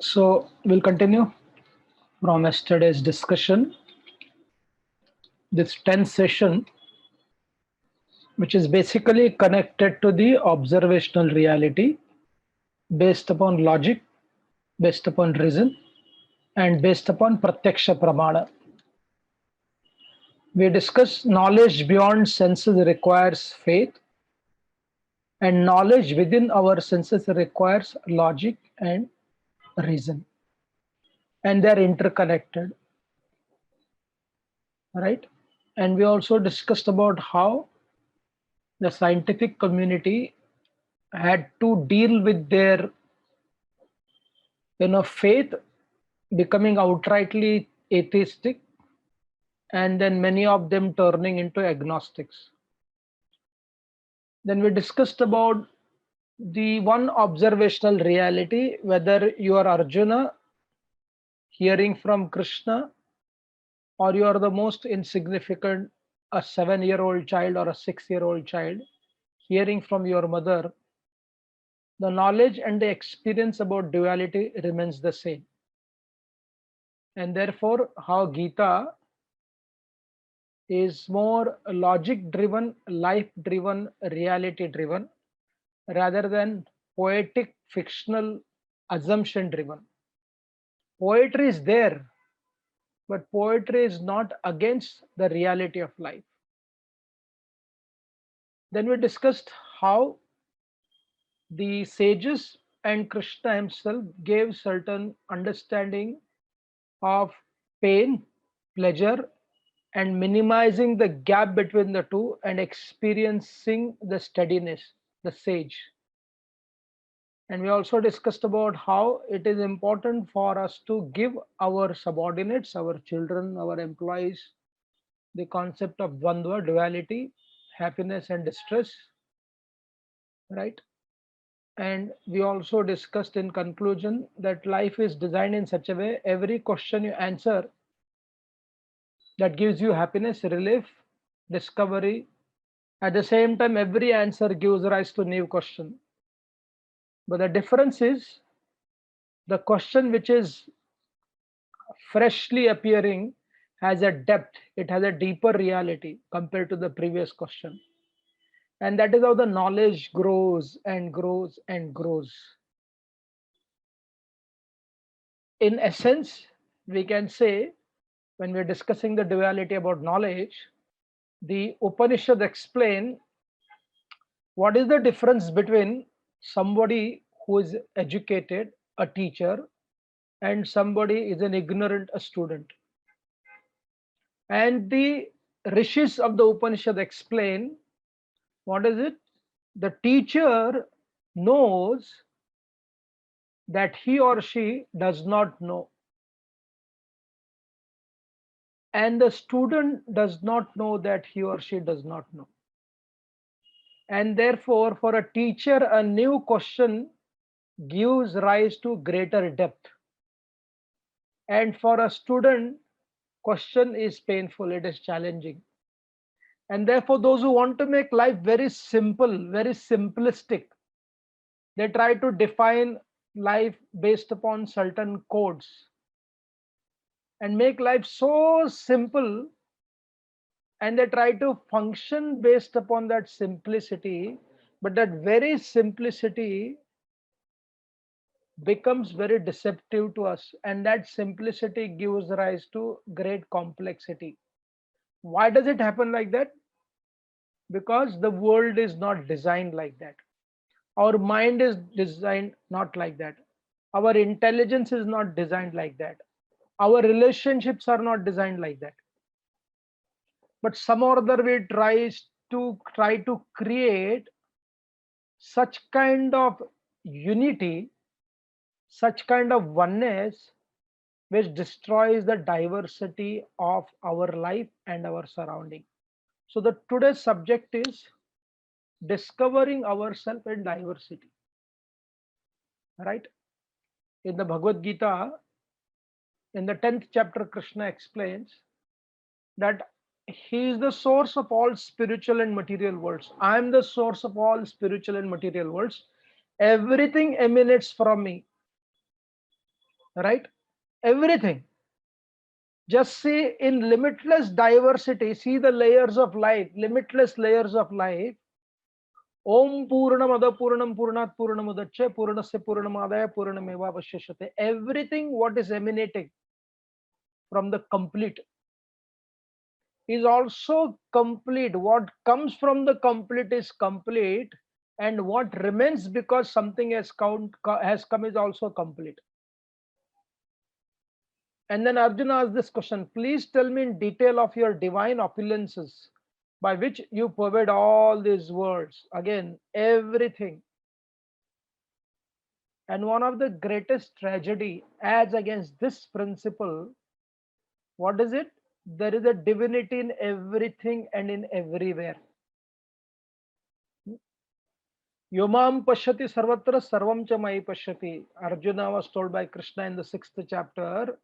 So we'll continue from yesterday's discussion. This 10th session, which is basically connected to the observational reality based upon logic, based upon reason, and based upon pratyaksha pramana. We discussed knowledge beyond senses requires faith, and knowledge within our senses requires logic and reason, and they're interconnected, right? And we also discussed about how the scientific community had to deal with their faith becoming outrightly atheistic, and then many of them turning into agnostics. Then we discussed about the one observational reality, whether you are Arjuna hearing from Krishna, or you are the most insignificant, a 7-year-old child or a 6-year-old child hearing from your mother. The knowledge and the experience about duality remains the same. And therefore, how Gita is more logic driven, life driven, reality driven, rather than poetic, fictional, assumption driven. Poetry is there, but poetry is not against the reality of life. Then we discussed how the sages and Krishna himself gave certain understanding of pain, pleasure, and minimizing the gap between the two and experiencing the steadiness, the sage. And we also discussed about how it is important for us to give our subordinates, our children, our employees, the concept of dvandva, duality, happiness and distress, right? And we also discussed in conclusion that life is designed in such a way, every question you answer that gives you happiness, relief, discovery. At the same time, every answer gives rise to new question. But the difference is the question which is freshly appearing has a depth, it has a deeper reality compared to the previous question. And that is how the knowledge grows and grows and grows. In essence, we can say, when we're discussing the duality about knowledge, the Upanishad explain what is the difference between somebody who is educated, a teacher, and somebody is an ignorant, a student. And the rishis of the Upanishad explain what is it? The teacher knows that he or she does not know, and the student does not know that he or she does not know. And therefore, for a teacher, a new question gives rise to greater depth. And for a student, question is painful, it is challenging. And therefore, those who want to make life very simple, very simplistic, they try to define life based upon certain codes and make life so simple, and they try to function based upon that simplicity, but that very simplicity becomes very deceptive to us, and that simplicity gives rise to great complexity. Why does it happen like that? Because the world is not designed like that. Our mind is designed not like that. Our intelligence is not designed like that. Our relationships are not designed like that. But some or other way try to create such kind of unity, such kind of oneness, which destroys the diversity of our life and our surrounding. So the today's subject is discovering ourselves in diversity, right? In the Bhagavad Gita, in the 10th chapter, Krishna explains that he is the source of all spiritual and material worlds. I am the source of all spiritual and material worlds. Everything emanates from me. right? Everything. Just see in limitless diversity, see the layers of life, limitless layers of life. Om Purnamada Purnam Purnat Purnamudacche Purnasya Purnamadaya Purnameva Vashishyate. Everything what is emanating from the complete is also complete. What comes from the complete is complete, and what remains because something has come is also complete. And then Arjuna asked this question: please tell me in detail of your divine opulences by which you pervade all these worlds. Again, everything. And one of the greatest tragedy as against this principle, what is it? There is a divinity in everything and in everywhere. Yomam pashyati sarvatra sarvam cha mai pashyati. Arjuna was told by Krishna in the 6th chapter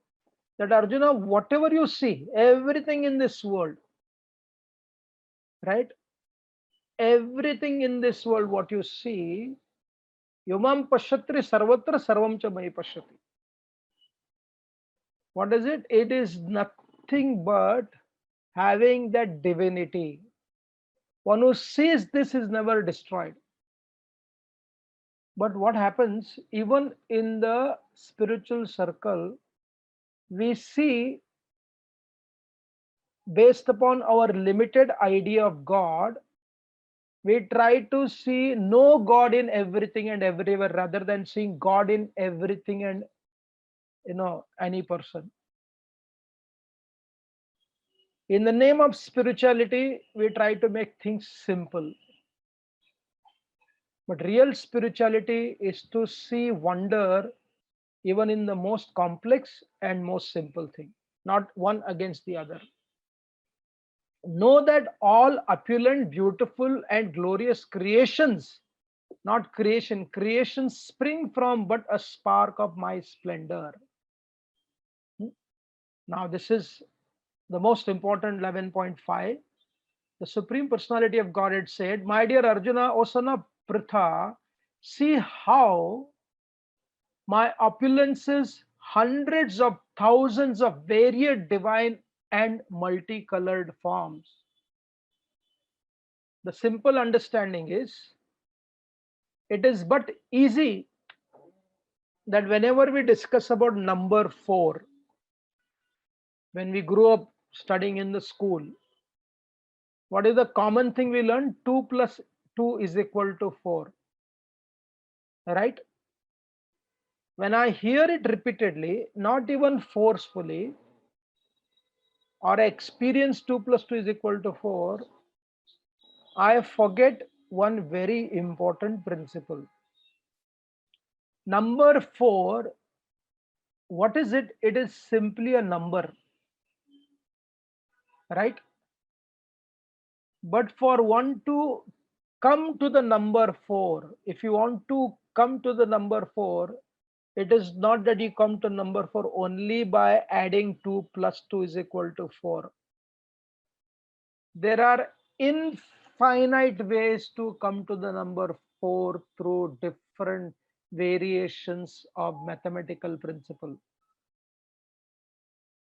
that Arjuna, whatever you see, everything in this world, right? Everything in this world, what you see, Yomam pashyatri sarvatra sarvam cha mai pashyati. What is it? It is nothing but having that divinity. One who sees this is never destroyed. But what happens, even in the spiritual circle, we see, based upon our limited idea of God, we try to see no God in everything and everywhere rather than seeing God in everything and any person. In the name of spirituality, we try to make things simple. But real spirituality is to see wonder even in the most complex and most simple thing, not one against the other. Know that all opulent, beautiful, and glorious creations, not creations spring from but a spark of my splendor. Now, this is the most important 11.5. The Supreme Personality of Godhead said, my dear Arjuna, O son of Pritha, see how my opulences, hundreds of thousands of varied divine and multicolored forms. The simple understanding is, it is but easy that whenever we discuss about number 4, when we grew up studying in the school, what is the common thing we learn? 2 plus 2 is equal to 4, right? When I hear it repeatedly, not even forcefully, or I experience 2 plus 2 is equal to 4, I forget one very important principle. Number 4, what is it? It is simply a number, right? But for one to come to the number 4, if you want to come to the number 4, it is not that you come to number 4 only by adding 2 plus 2 is equal to 4. There are infinite ways to come to the number 4 through different variations of mathematical principle.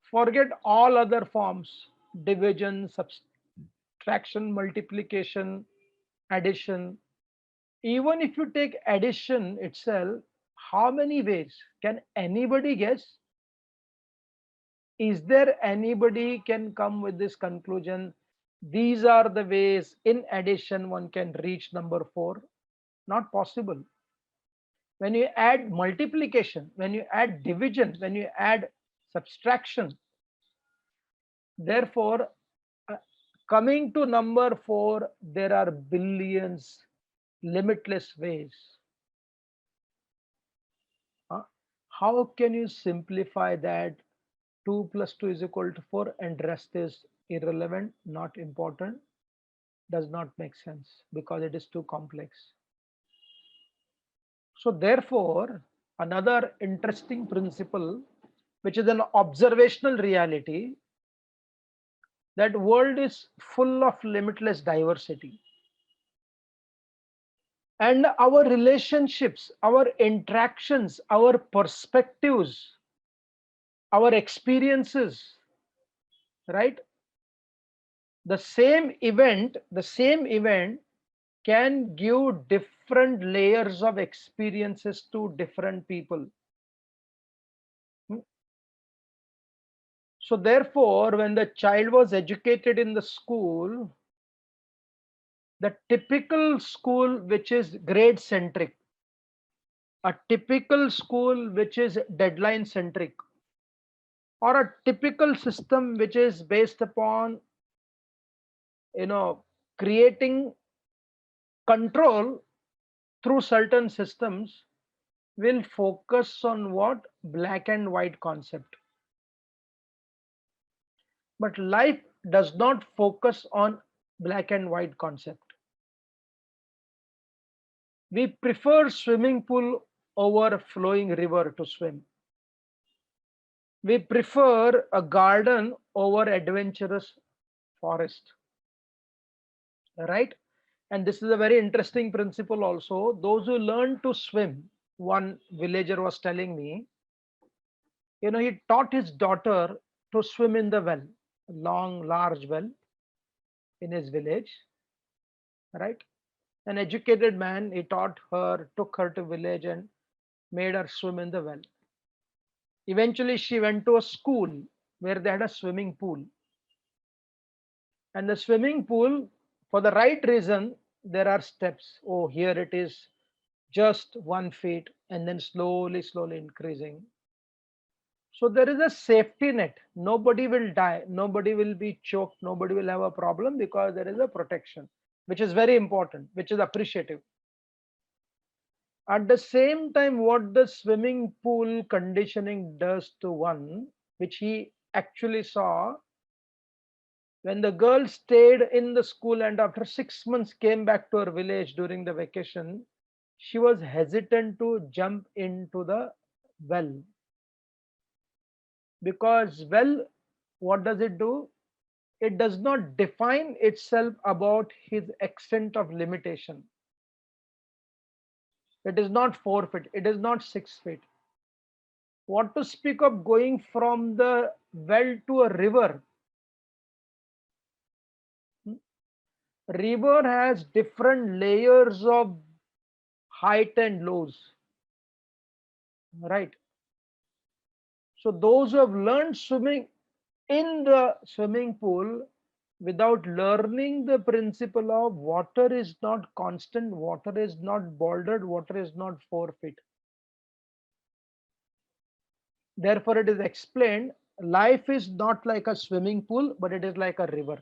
Forget all other forms: division, subtraction, multiplication, addition. Even if you take addition itself, how many ways? Can anybody guess? Is there anybody can come with this conclusion? These are the ways in addition one can reach number 4. Not possible. When you add multiplication, when you add division, when you add subtraction, therefore, coming to number 4, there are billions, limitless ways. How can you simplify that 2 plus 2 is equal to 4 and rest is irrelevant, not important? Does not make sense because it is too complex. So therefore, another interesting principle, which is an observational reality, that world is full of limitless diversity. And our relationships, our interactions, our perspectives our experiences, right? The same event can give different layers of experiences to different people. Hmm. So therefore, when the child was educated in the school, the typical school which is grade centric, a typical school which is deadline centric, or a typical system which is based upon, you know, creating control through certain systems, will focus on what? Black and white concept. But life does not focus on black and white concept. We prefer swimming pool over a flowing river to swim. We prefer a garden over adventurous forest, right? And this is a very interesting principle also. Those who learn to swim, one villager was telling me, he taught his daughter to swim in the well, a long, large well in his village, right? An educated man, he taught her, took her to village and made her swim in the well. Eventually, she went to a school where they had a swimming pool. And the swimming pool, for the right reason, there are steps. Oh, here it is just 1 feet, and then slowly, slowly increasing. So there is a safety net. Nobody will die, nobody will be choked, nobody will have a problem because there is a protection, which is very important, which is appreciative. At the same time, what the swimming pool conditioning does to one, which he actually saw, when the girl stayed in the school and after 6 months came back to her village during the vacation, she was hesitant to jump into the well. Because well, what does it do? It does not define itself about his extent of limitation. It is not 4 feet, it is not 6 feet. What to speak of going from the well to a river? River has different layers of height and lows, right? So those who have learned swimming in the swimming pool without learning the principle of water is not constant, water is not bouldered, water is not 4 feet. Therefore, it is explained life is not like a swimming pool, but it is like a river.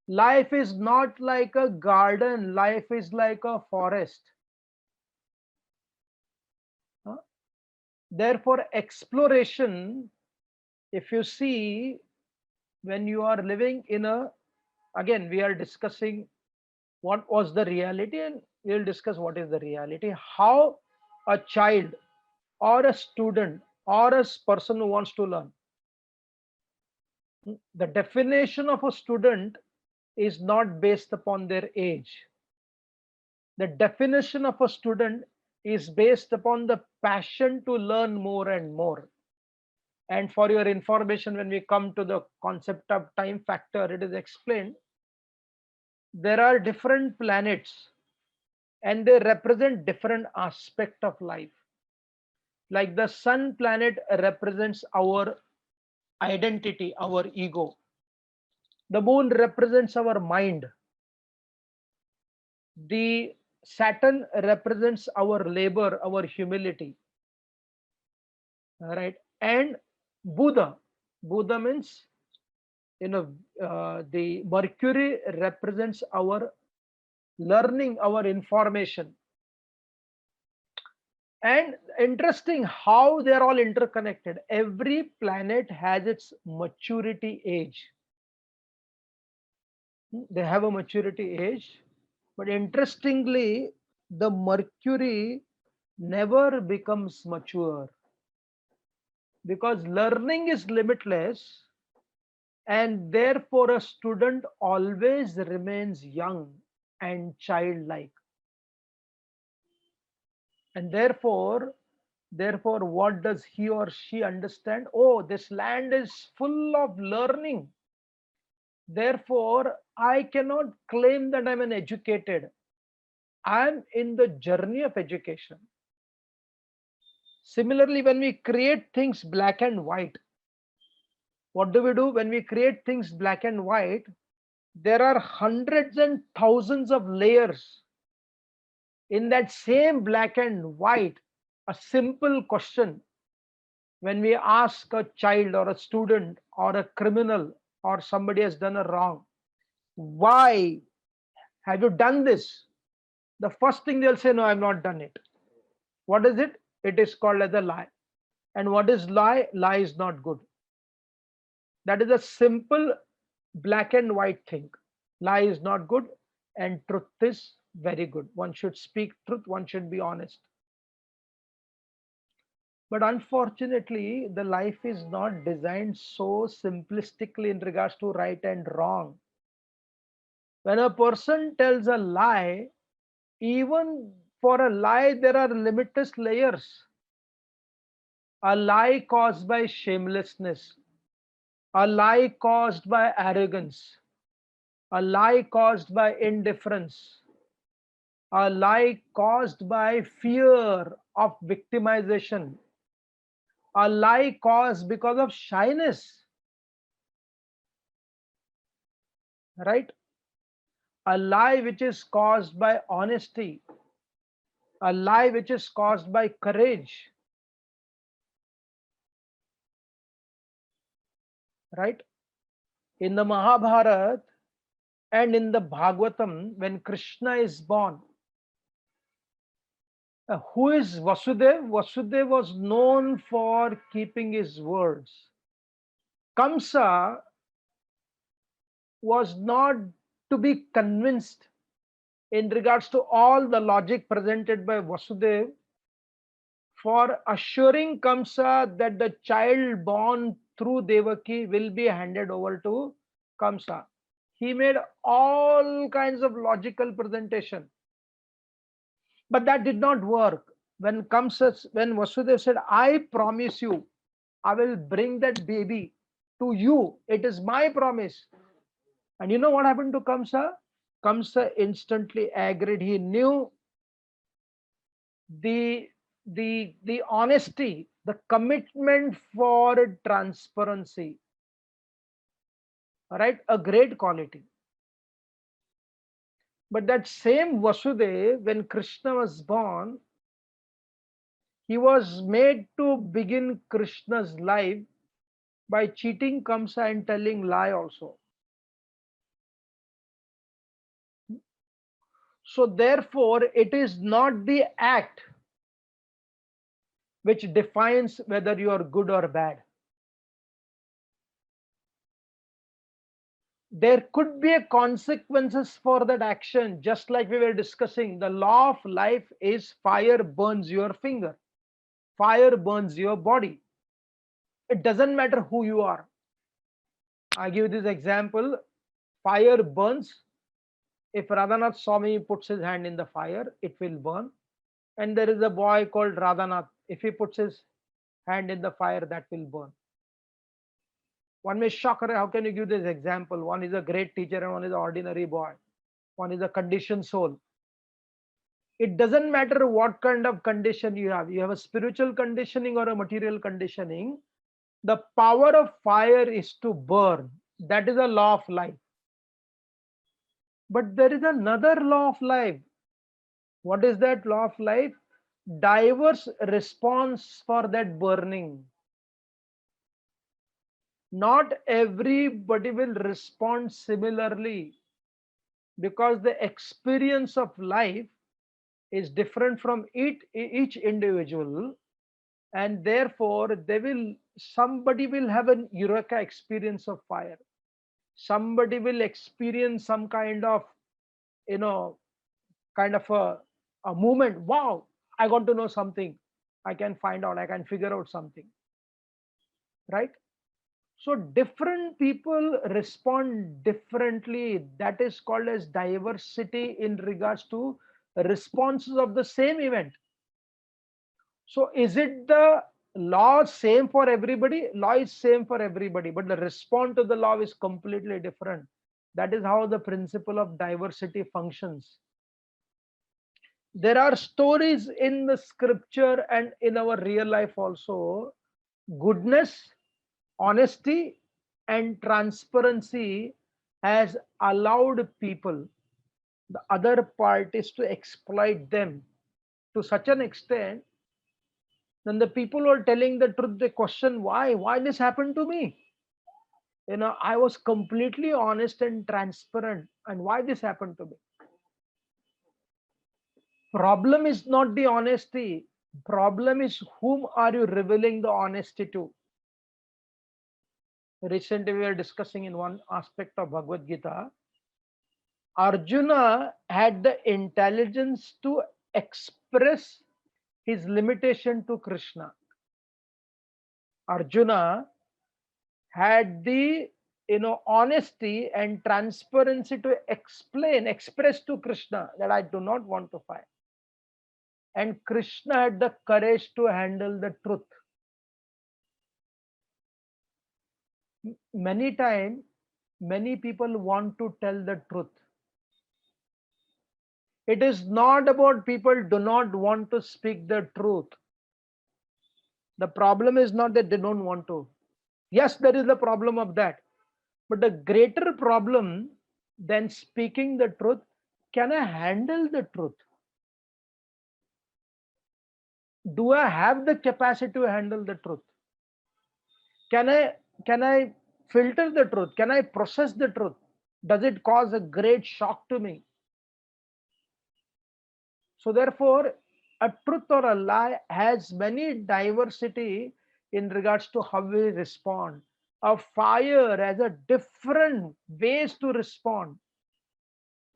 Life is not like a garden, life is like a forest. Huh? Therefore, exploration, if you see, when you are living in a, again, we are discussing what was the reality and we'll discuss what is the reality. How a child or a student or a person who wants to learn, the definition of a student is not based upon their age. The definition of a student is based upon the passion to learn more and more. And for your information, when we come to the concept of time factor, it is explained there are different planets and they represent different aspect of life. Like the sun planet represents our identity, our ego. The moon represents our mind. The Saturn represents our labor, our humility, right? And Buddha, Buddha means, the Mercury represents our learning, our information. And interesting how they are all interconnected. Every planet has its maturity age. They have a maturity age, but interestingly, the Mercury never becomes mature because learning is limitless, and therefore a student always remains young and childlike. And therefore, Therefore, what does he or she understand? Oh, this land is full of learning. Therefore, I cannot claim that I'm an educated. I'm in the journey of education. Similarly, when we create things black and white, what do we do? When we create things black and white, there are hundreds and thousands of layers in that same black and white. A simple question, when we ask a child or a student or a criminal or somebody has done a wrong, why have you done this? The first thing they'll say, no, I've not done it. What is it? It is called as a lie. And what is lie? Lie is not good. That is a simple black and white thing. Lie is not good and truth is very good. One should speak truth, one should be honest. But unfortunately, the life is not designed so simplistically in regards to right and wrong. When a person tells a lie, even for a lie, there are limitless layers. A lie caused by shamelessness, a lie caused by arrogance, a lie caused by indifference, a lie caused by fear of victimization, a lie caused because of shyness, right? A lie which is caused by honesty, a lie which is caused by courage, right? In the Mahabharata and in the Bhagavatam, when Krishna is born, who is Vasudev? Vasudev was known for keeping his words. Kamsa was not to be convinced in regards to all the logic presented by Vasudev for assuring Kamsa that the child born through Devaki will be handed over to Kamsa. He made all kinds of logical presentation, but that did not work. When Vasudev said, "I promise you, I will bring that baby to you. It is my promise." And you know what happened to Kamsa? Kamsa instantly agreed. He knew the the honesty, the commitment for transparency, right? A great quality. But that same Vasudev, when Krishna was born, he was made to begin Krishna's life by cheating Kamsa and telling lie also. So therefore, it is not the act which defines whether you are good or bad. There could be a consequences for that action, just like we were discussing. The law of life is fire burns your finger, fire burns your body. It doesn't matter who you are. I give this example. Fire burns. If Radhanath Swami puts his hand in the fire, it will burn. And there is a boy called Radhanath. If he puts his hand in the fire, that will burn. One may shock, how can you give this example? One is a great teacher and one is an ordinary boy. One is a conditioned soul. It doesn't matter what kind of condition you have. You have a spiritual conditioning or a material conditioning. The power of fire is to burn. That is a law of life. But there is another law of life. What is that law of life? Diverse response for that burning. Not everybody will respond similarly because the experience of life is different from each individual, and therefore somebody will have an eureka experience of fire. Somebody will experience some kind of, you know, kind of a moment. Wow, I got to know something. I can find out, I can figure out something, right? So different people respond differently. That is called as diversity in regards to responses of the same event. So is it the law same for everybody? Law is same for everybody, but the response to the law is completely different. That is how the principle of diversity functions. There are stories in the scripture and in our real life also. Goodness, honesty, and transparency has allowed people, the other parties, to exploit them to such an extent. Then the people who are telling the truth, they question why this happened to me. I was completely honest and transparent, and why this happened to me. Problem is not the honesty. Problem is whom are you revealing the honesty to. Recently, we were discussing in one aspect of Bhagavad Gita. Arjuna had the intelligence to express his limitation to Krishna. Arjuna had the honesty and transparency to express to Krishna that I do not want to fight. And Krishna had the courage to handle the truth. Many times, many people want to tell the truth. It is not about people do not want to speak the truth. The problem is not that they don't want to. Yes, there is the problem of that. But the greater problem than speaking the truth, can I handle the truth? Do I have the capacity to handle the truth? Can I filter the truth? Can I process the truth? Does it cause a great shock to me? So therefore, a truth or a lie has many diversity in regards to how we respond. A fire has a different ways to respond.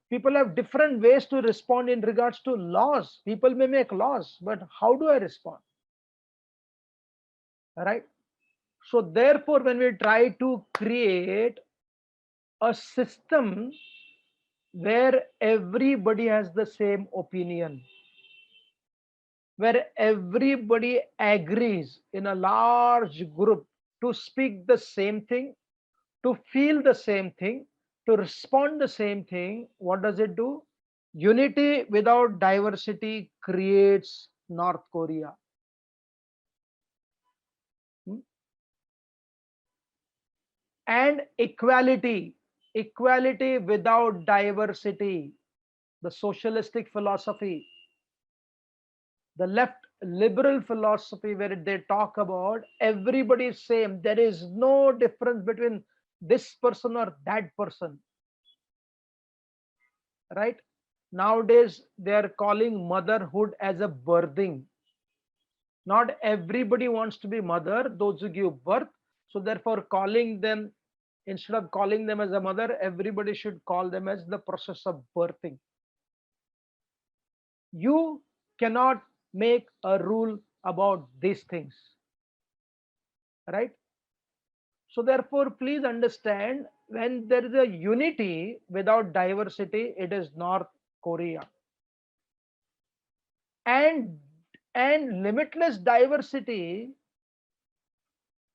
People have different ways to respond in regards to laws. People may make laws, but how do I respond? Right? So therefore, when we try to create a system where everybody has the same opinion, where everybody agrees in a large group to speak the same thing, to feel the same thing, to respond the same thing, what does it do? Unity without diversity creates North Korea. Hmm? And equality without diversity, the socialistic philosophy, the left liberal philosophy, where they talk about everybody is same, there is no difference between this person or that person, right? Nowadays they are calling motherhood as a birthing. Not everybody wants to be mother, those who give birth. So therefore, calling them, instead of calling them as a mother, everybody should call them as the process of birthing. You cannot make a rule about these things, right? So therefore, please understand, when there is a unity without diversity, it is North Korea. And limitless diversity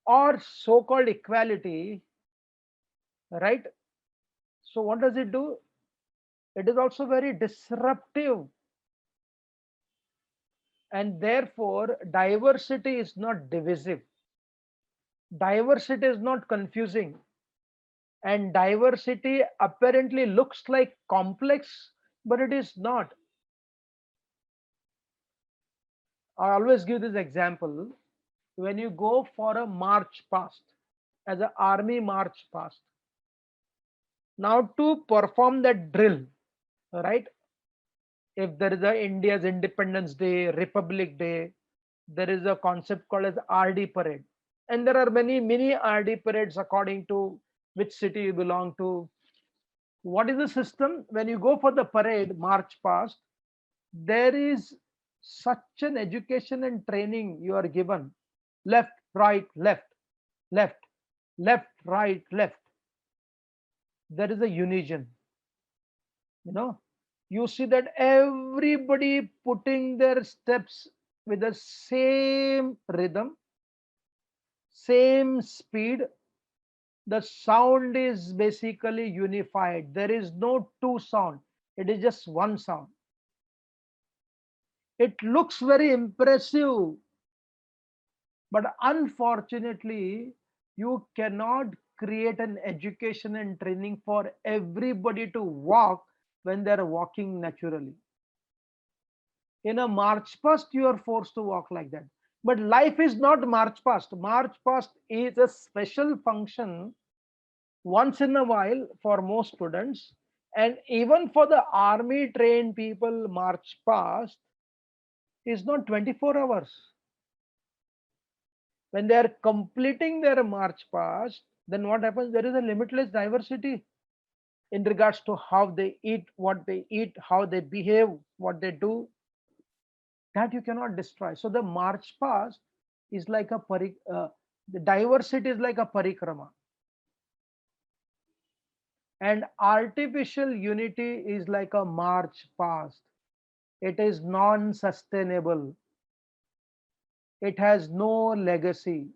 or so-called equality, right? So what does it do? It is also very disruptive. And therefore, diversity is not divisive. Diversity is not confusing. And diversity apparently looks like complex, but it is not. I always give this example. When you go for a march past, as an army march past, now to perform that drill, right? If there is a India's Independence Day, Republic Day, there is a concept called as RD parade. And there are many, many RD parades according to which city you belong to. What is the system? When you go for the parade, march past, there is such an education and training you are given. Left, right, left, left, left, right, left. There is a unison. You know, you see that everybody putting their steps with the same rhythm, same speed. The sound is basically unified. There is no two sound. It is just one sound. It looks very impressive, but unfortunately, you cannot create an education and training for everybody to walk when they're walking naturally. In a march past, you are forced to walk like that. But life is not march past. March past is a special function once in a while for most students, and even for the army trained people, march past is not 24 hours. When they are completing their march past, then what happens? There is a limitless diversity in regards to how they eat, how they behave, what they do, that you cannot destroy. So the march past is like the diversity is like a parikrama, and artificial unity is like a march past. It is non-sustainable. It has no legacy.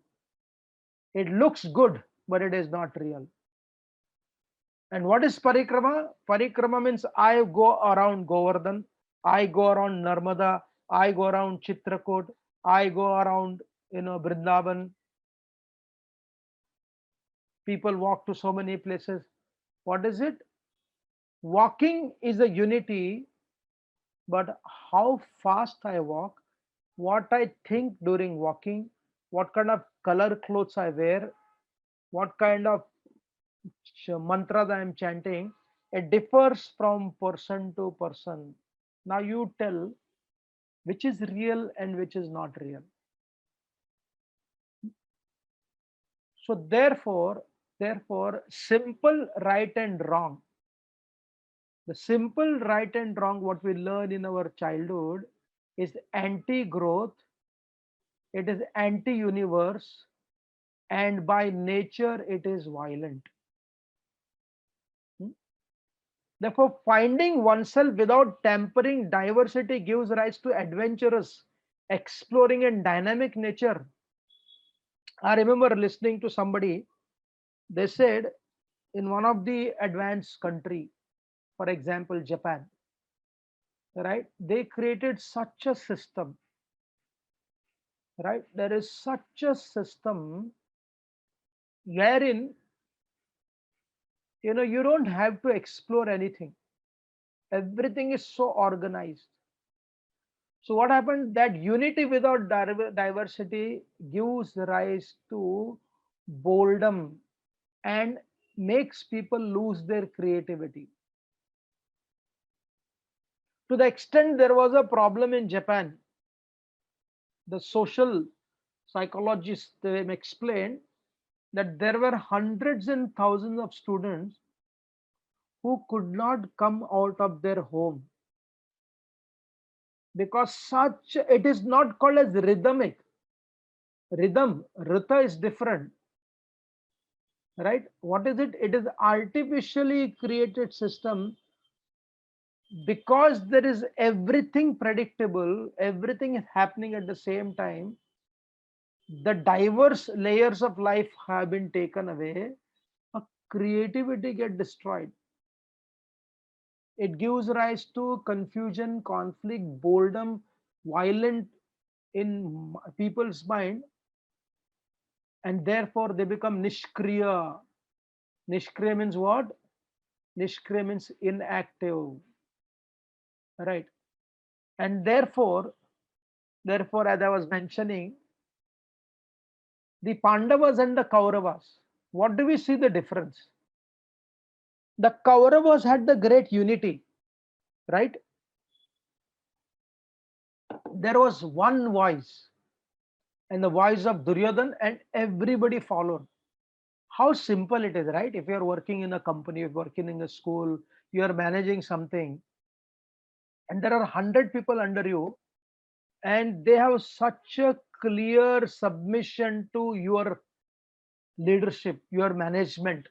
It looks good, but it is not real. And what is parikrama? Parikrama means I go around Govardhan, I go around Narmada, I go around Chitrakoot, I go around Vrindavan. People walk to so many places. What is it? Walking is a unity, but how fast I walk, what I think during walking, what kind of color clothes I wear, what kind of mantra that I am chanting, it differs from person to person. Now you tell which is real and which is not real. So therefore, simple right and wrong. The simple right and wrong, what we learn in our childhood, is anti-growth, it is anti-universe, and by nature it is violent. Hmm? Therefore, finding oneself without tempering diversity gives rise to adventurous, exploring, and dynamic nature. I remember listening to somebody, they said in one of the advanced country, for example, Japan, right? They created such a system, right? There is such a system wherein you don't have to explore anything. Everything is so organized. So what happened? That unity without diversity gives rise to boredom and makes people lose their creativity. To the extent there was a problem in Japan, the social psychologists they explained that there were hundreds and thousands of students who could not come out of their home because such it is not called as rhythmic. Rhythm, rita is different, right? What is it? It is artificially created system because there is everything predictable, everything is happening at the same time. The diverse layers of life have been taken away. A creativity get destroyed. It gives rise to confusion, conflict, boredom, violent in people's mind, and therefore they become nishkriya. Nishkriya means what? Nishkriya means inactive, right? And therefore, as I was mentioning, the Pandavas and the Kauravas, what do we see the difference? The Kauravas had the great unity, right? There was one voice, and the voice of Duryodhan, and everybody followed. How simple it is, right? If you're working in a company, you're working in a school, you're managing something, and there are 100 people under you, and they have such a clear submission to your leadership, your management.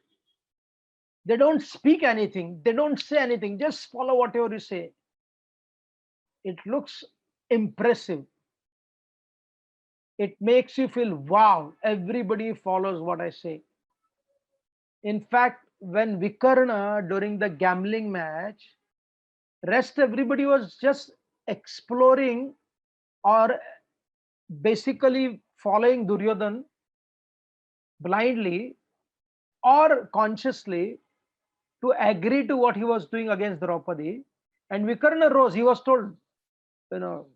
They don't speak anything, they don't say anything, just follow whatever you say. It looks impressive. It makes you feel, wow, everybody follows what I say. In fact, when Vikarna during the gambling match, rest everybody was just exploring or basically following Duryodhan blindly or consciously to agree to what he was doing against Draupadi. And Vikarna rose. He was told, you know,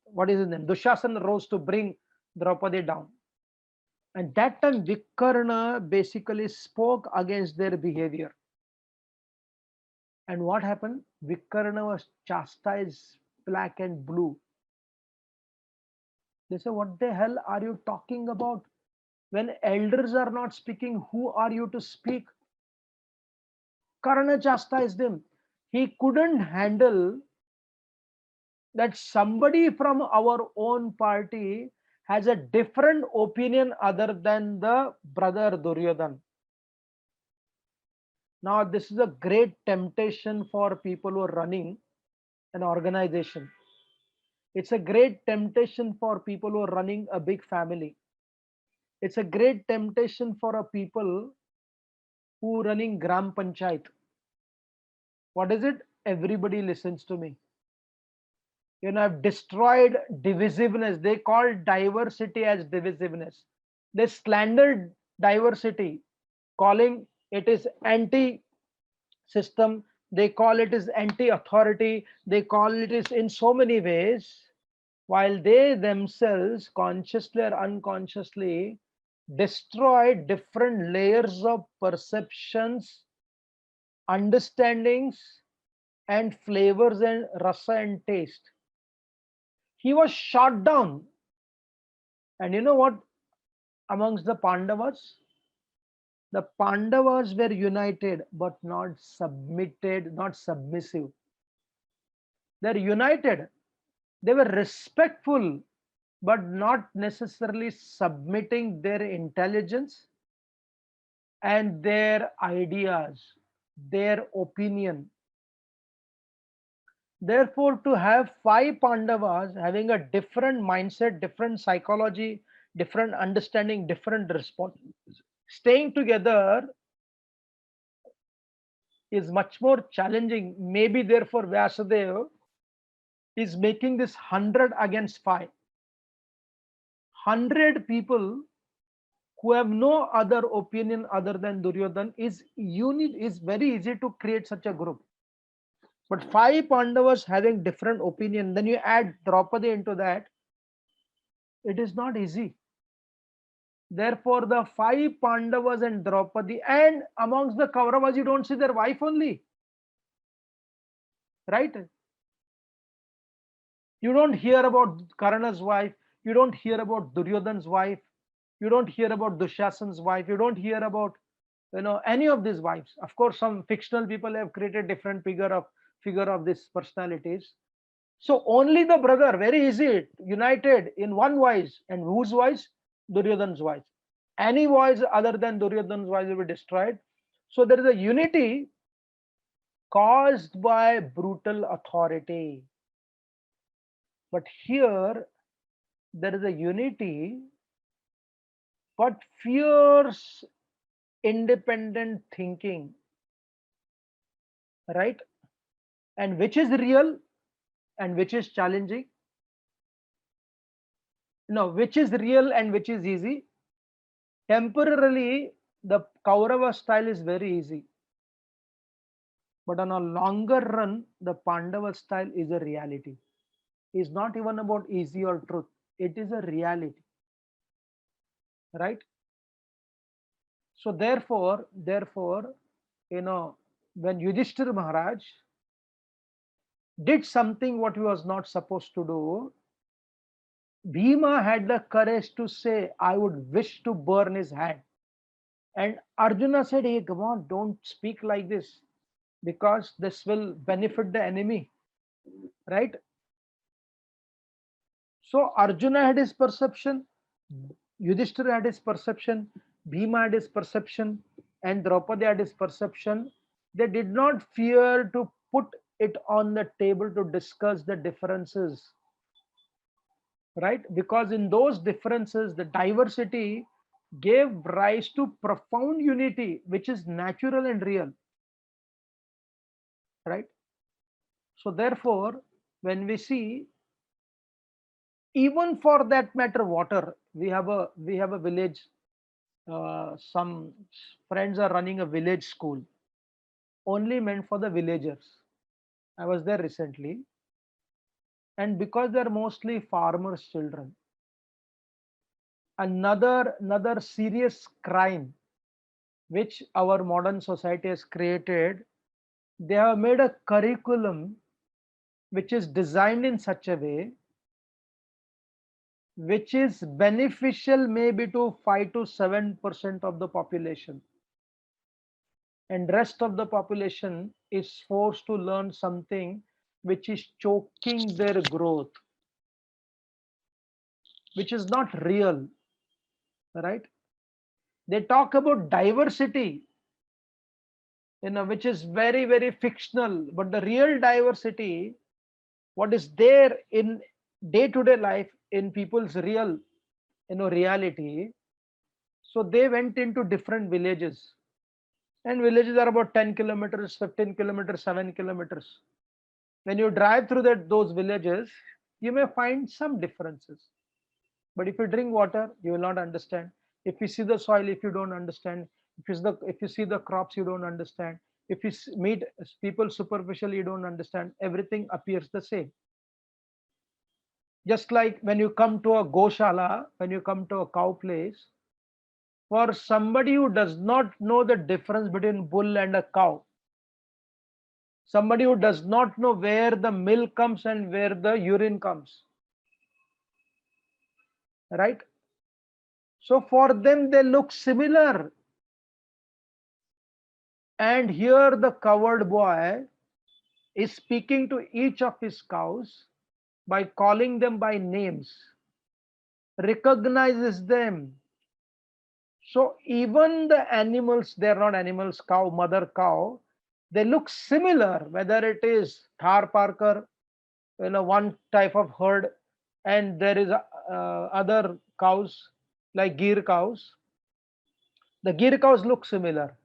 what is his name? Dushasana rose to bring Draupadi down. And that time Vikarna basically spoke against their behavior. And what happened? Vikarna was chastised black and blue. They say, what the hell are you talking about? When elders are not speaking, who are you to speak? Karna chastised him. He couldn't handle that somebody from our own party has a different opinion other than the brother Duryodhan. Now, this is a great temptation for people who are running an organization. It's a great temptation for people who are running a big family. It's a great temptation for a people who are running Gram Panchayat. What is it? Everybody listens to me. I've destroyed divisiveness. They call diversity as divisiveness. They slandered diversity, calling it is anti system. They call it is anti authority. They call it is in so many ways, while they themselves consciously or unconsciously destroy different layers of perceptions, understandings, and flavors and rasa and taste. He was shot down. And you know what? Amongst the Pandavas, the Pandavas were united but not submitted, not submissive. They're united. They were respectful but not necessarily submitting their intelligence and their ideas, their opinion. Therefore, to have five Pandavas having a different mindset, different psychology, different understanding, different response, staying together is much more challenging. Maybe therefore Vyasadeva is making this 100 against 5. 100 people who have no other opinion other than Duryodhan is very easy to create such a group. But 5 Pandavas having different opinion, then you add Draupadi into that, it is not easy. Therefore, the 5 Pandavas and Draupadi, and amongst the Kauravas, you don't see their wife only, right? You don't hear about Karna's wife, you don't hear about Duryodhan's wife, you don't hear about Dushasan's wife, you don't hear about any of these wives. Of course, some fictional people have created different figure of these personalities. So only the brother, very easy, united in one voice. And whose voice? Duryodhan's voice. Any voice other than Duryodhan's voice will be destroyed. So there is a unity caused by brutal authority. But here there is a unity, but fierce independent thinking, right? And which is real and which is challenging? No, which is real and which is easy? Temporarily, the Kaurava style is very easy. But on a longer run, the Pandava style is a reality. It's not even about easy or truth. It is a reality, right? So therefore, when Yudhishthira Maharaj did something what he was not supposed to do, Bhima had the courage to say, I would wish to burn his hand. And Arjuna said, hey, come on, don't speak like this because this will benefit the enemy, right? So Arjuna had his perception, Yudhishthira had his perception, Bhima had his perception, and Draupadi had his perception. They did not fear to put it on the table to discuss the differences. right? Because in those differences, the diversity gave rise to profound unity, which is natural and real, right? So therefore, when we see, even for that matter, water, we have a village. Some friends are running a village school only meant for the villagers. I was there recently, and because they're mostly farmers' children, another serious crime which our modern society has created, they have made a curriculum which is designed in such a way which is beneficial maybe to 5 to 7% of the population, and rest of the population is forced to learn something which is choking their growth, which is not real, right? They talk about diversity, which is very, very fictional, but the real diversity, what is there in day-to-day life, in people's real, reality. So they went into different villages, and villages are about 10 kilometers, 15 kilometers, 7 kilometers. When you drive through those villages, you may find some differences. But if you drink water, you will not understand. If you see the soil, if you don't understand. If you see the crops, you don't understand. If you meet people superficially, you don't understand. Everything appears the same. Just like when you come to a goshala, when you come to a cow place, for somebody who does not know the difference between bull and a cow, somebody who does not know where the milk comes and where the urine comes, right? So for them, they look similar. And here the coward boy is speaking to each of his cows by calling them by names, recognizes them. So even the animals, they're not animals, cow, mother cow, they look similar, whether it is Thar Parker, one type of herd, and there is other cows like Gir cows. The Gir cows look similar,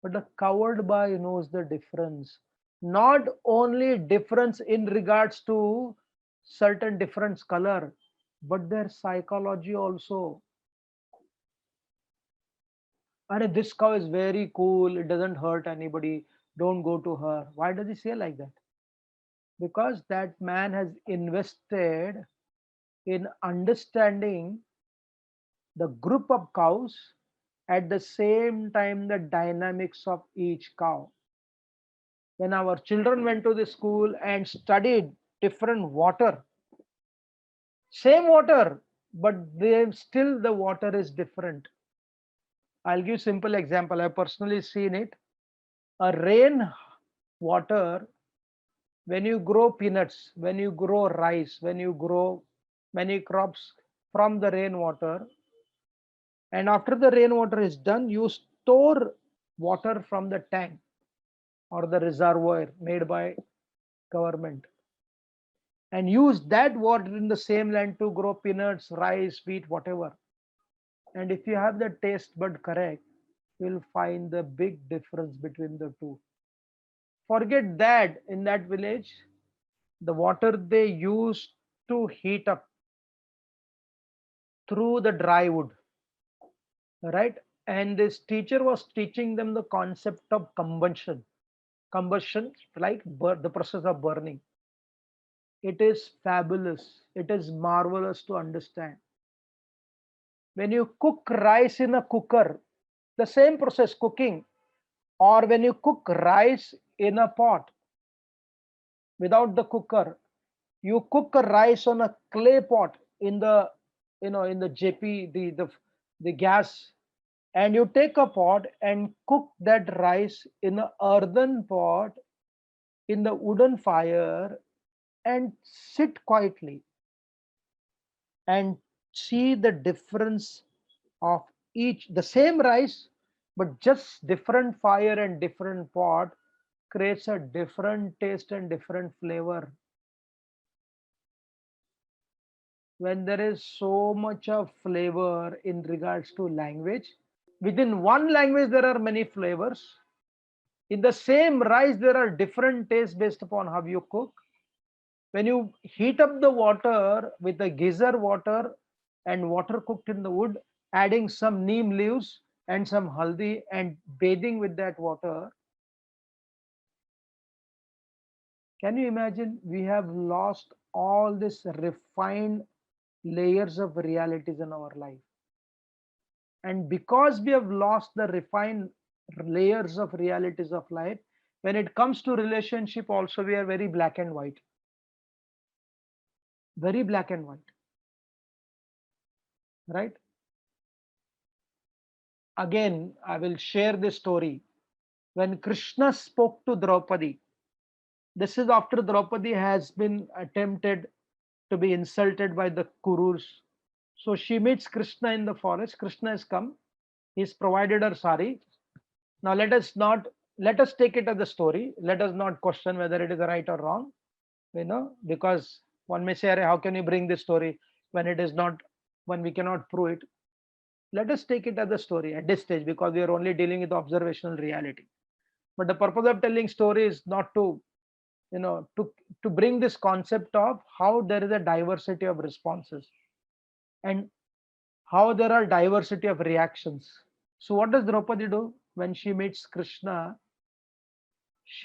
but the coward boy knows the difference. Not only difference in regards to certain difference color, but their psychology also. And this cow is very cool, it doesn't hurt anybody, don't go to her. Why does he say like that? Because that man has invested in understanding the group of cows, at the same time the dynamics of each cow. When our children went to the school and studied different water, same water, but they still the water is different. I'll give simple example. I've personally seen it. A rain water, when you grow peanuts, when you grow rice, when you grow many crops from the rainwater, and after the rainwater is done, you store water from the tank or the reservoir made by government, and use that water in the same land to grow peanuts, rice, wheat, whatever. And if you have the taste bud correct, you'll find the big difference between the two. Forget that in that village, the water they used to heat up through the dry wood, right? And this teacher was teaching them the concept of combustion. Combustion, like the process of burning. It is fabulous. It is marvelous to understand. When you cook rice in a cooker, the same process cooking, or when you cook rice in a pot without the cooker, you cook a rice on a clay pot in the in the JP, the gas, and you take a pot and cook that rice in a earthen pot in the wooden fire, and sit quietly and see the difference of each, the same rice, but just different fire and different pot creates a different taste and different flavor. when there is so much of flavor in regards to language. Within one language, there are many flavors. In the same rice, there are different tastes based upon how you cook. When you heat up the water with the geyser water and water cooked in the wood, adding some neem leaves and some haldi and bathing with that water, can you imagine? We have lost all this refined layers of realities in our life. And because we have lost the refined layers of realities of life, when it comes to relationship, also we are very black and white. Very black and white, right? Again, I will share this story. When Krishna spoke to Draupadi, this is after Draupadi has been attempted to be insulted by the Kurus. So she meets Krishna in the forest. Krishna has come. He's provided her sari. Now let us take it as a story. Let us not question whether it is right or wrong. Because one may say, how can you bring this story when it is not, when we cannot prove it? Let us take it as a story at this stage because we are only dealing with observational reality. But the purpose of telling story is not to, to bring this concept of how there is a diversity of responses and how there are diversity of reactions. So what does Draupadi do when she meets Krishna?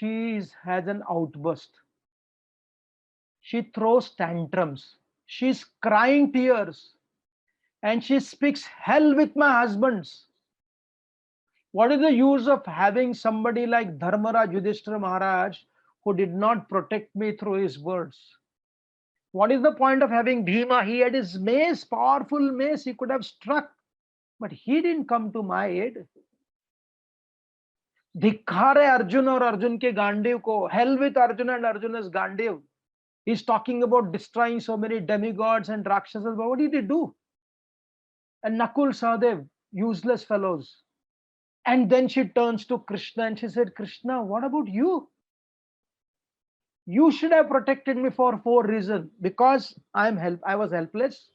Has an outburst. She throws tantrums. She's crying tears and she speaks, hell with my husbands. What is the use of having somebody like Dharmaraj Yudhishthira Maharaj who did not protect me through his words? What is the point of having Bhima? He had his mace, powerful mace, he could have struck, but he didn't come to my aid. धिक्कार है अर्जुन और अर्जुन के गांडीव को. Hell with Arjuna and Arjuna's Gandiv. He's talking about destroying so many demigods and rakshasas, but what did he do? And Nakul, Sahadev, useless fellows. And then she turns to Krishna and she said, Krishna, what about you? You should have protected me for 4 reasons. Because I was helpless.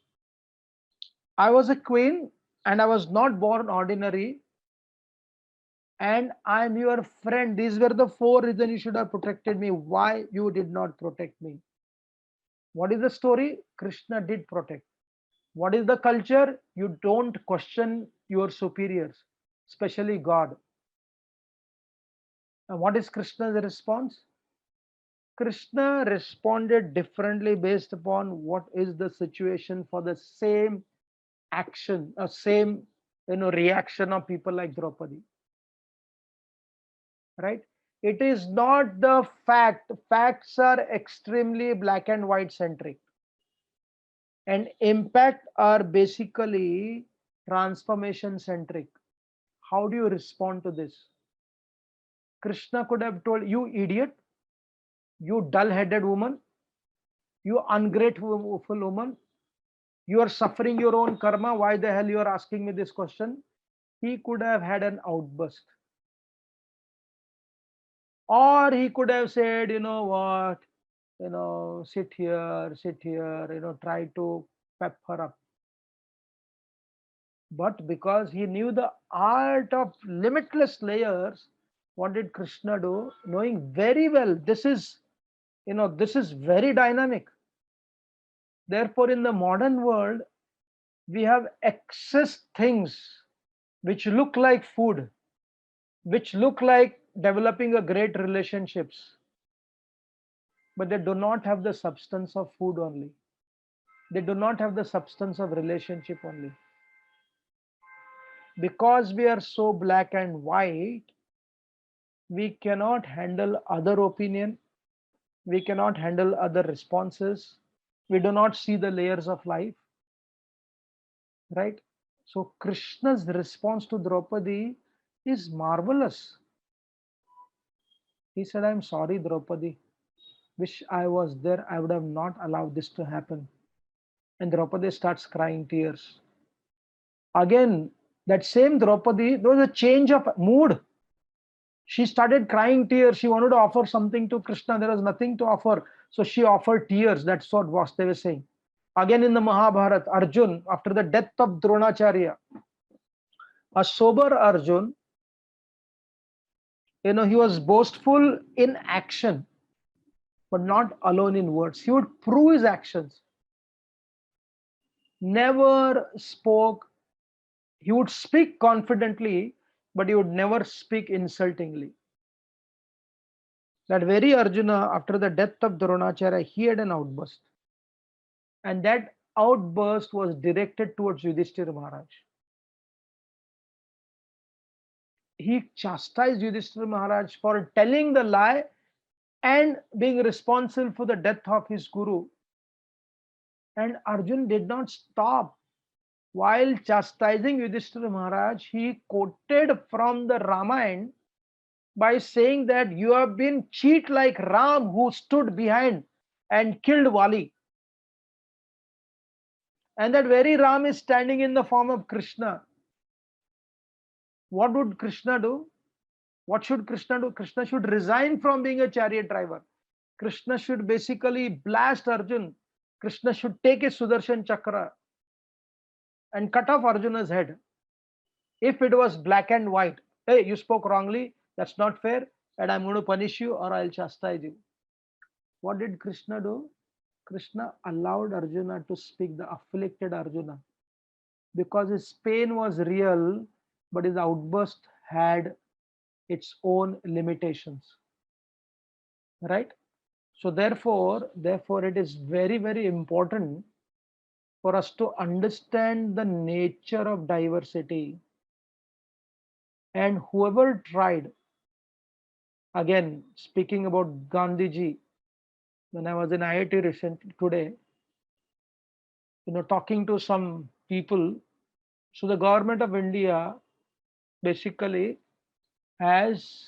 I was a queen and I was not born ordinary. And I'm your friend. These were the 4 reasons you should have protected me. Why you did not protect me? What is the story? Krishna did protect. What is the culture? You don't question your superiors, especially God. And what is Krishna's response? Krishna responded differently based upon what is the situation for the same action, a same reaction of people like Draupadi. Right? It is not the fact. Facts are extremely black and white centric. And impact are basically transformation centric. How do you respond to this? Krishna could have told you, idiot, you dull headed woman, you ungrateful woman, you are suffering your own karma. Why the hell you are asking me this question? He could have had an outburst. Or he could have said, you know what, sit here, try to pep her up. But because he knew the art of limitless layers, what did Krishna do? Knowing very well this is, this is very dynamic. Therefore, in the modern world, we have excess things which look like food, which look like developing a great relationships, but they do not have the substance of food only. They do not have the substance of relationship only. Because we are so black and white, we cannot handle other opinion, we cannot handle other responses, we do not see the layers of life, right? So Krishna's response to Draupadi is marvelous. He said, I'm sorry, Draupadi, wish I was there, I would have not allowed this to happen. And Draupadi starts crying tears. Again, that same Draupadi, there was a change of mood. She started crying tears. She wanted to offer something to Krishna. There was nothing to offer. So she offered tears. That's what Vasudeva was saying. Again in the Mahabharata, Arjun, after the death of Dronacharya, a sober Arjun, he was boastful in action, but not alone in words. He would prove his actions, never spoke. He would speak confidently, but he would never speak insultingly. That very Arjuna, after the death of Dronacharya, he had an outburst. And that outburst was directed towards Yudhishthira Maharaj. He chastised Yudhishthira Maharaj for telling the lie and being responsible for the death of his guru. And Arjun did not stop. While chastising Yudhishthira Maharaj, he quoted from the Ramayana by saying that you have been cheat like Ram who stood behind and killed Wali. And that very Ram is standing in the form of Krishna. What would Krishna do? What should Krishna do? Krishna should resign from being a chariot driver. Krishna should basically blast Arjun. Krishna should take a Sudarshan Chakra and cut off Arjuna's head. If it was black and white, hey, you spoke wrongly, that's not fair, and I'm going to punish you or I'll chastise you. What did Krishna do? Krishna allowed Arjuna to speak, the afflicted Arjuna, because his pain was real, but his outburst had its own limitations. Right? So therefore, it is very, very important for us to understand the nature of diversity. And whoever tried, again, speaking about Gandhiji, when I was in IIT recently today, talking to some people, so the government of India basically has,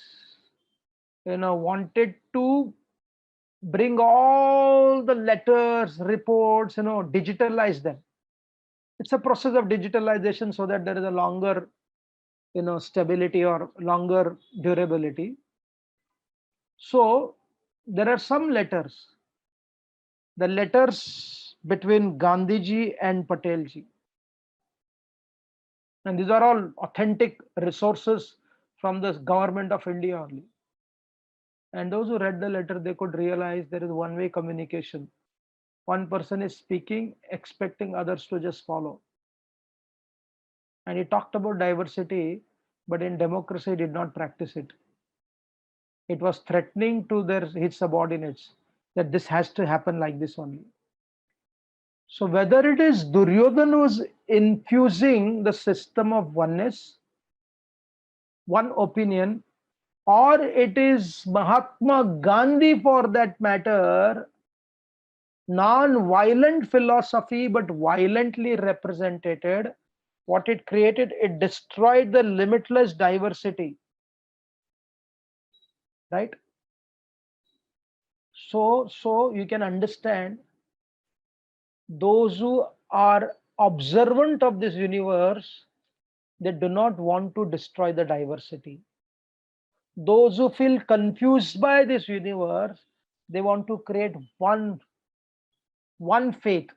wanted to bring all the letters, reports, digitalize them. It's a process of digitalization so that there is a longer, stability or longer durability. So there are some letters, the letters between Gandhiji and Patelji. And these are all authentic resources from the government of India only. And those who read the letter, they could realize there is one-way communication. One person is speaking, expecting others to just follow. And he talked about diversity, but in democracy, he did not practice it. It was threatening to his subordinates that this has to happen like this only. So whether it is Duryodhana who's infusing the system of oneness, one opinion, or it is Mahatma Gandhi for that matter, non-violent philosophy but violently represented, what it created, it destroyed the limitless diversity. Right? So you can understand those who are observant of this universe, they do not want to destroy the diversity. Those who feel confused by this universe, they want to create one faith,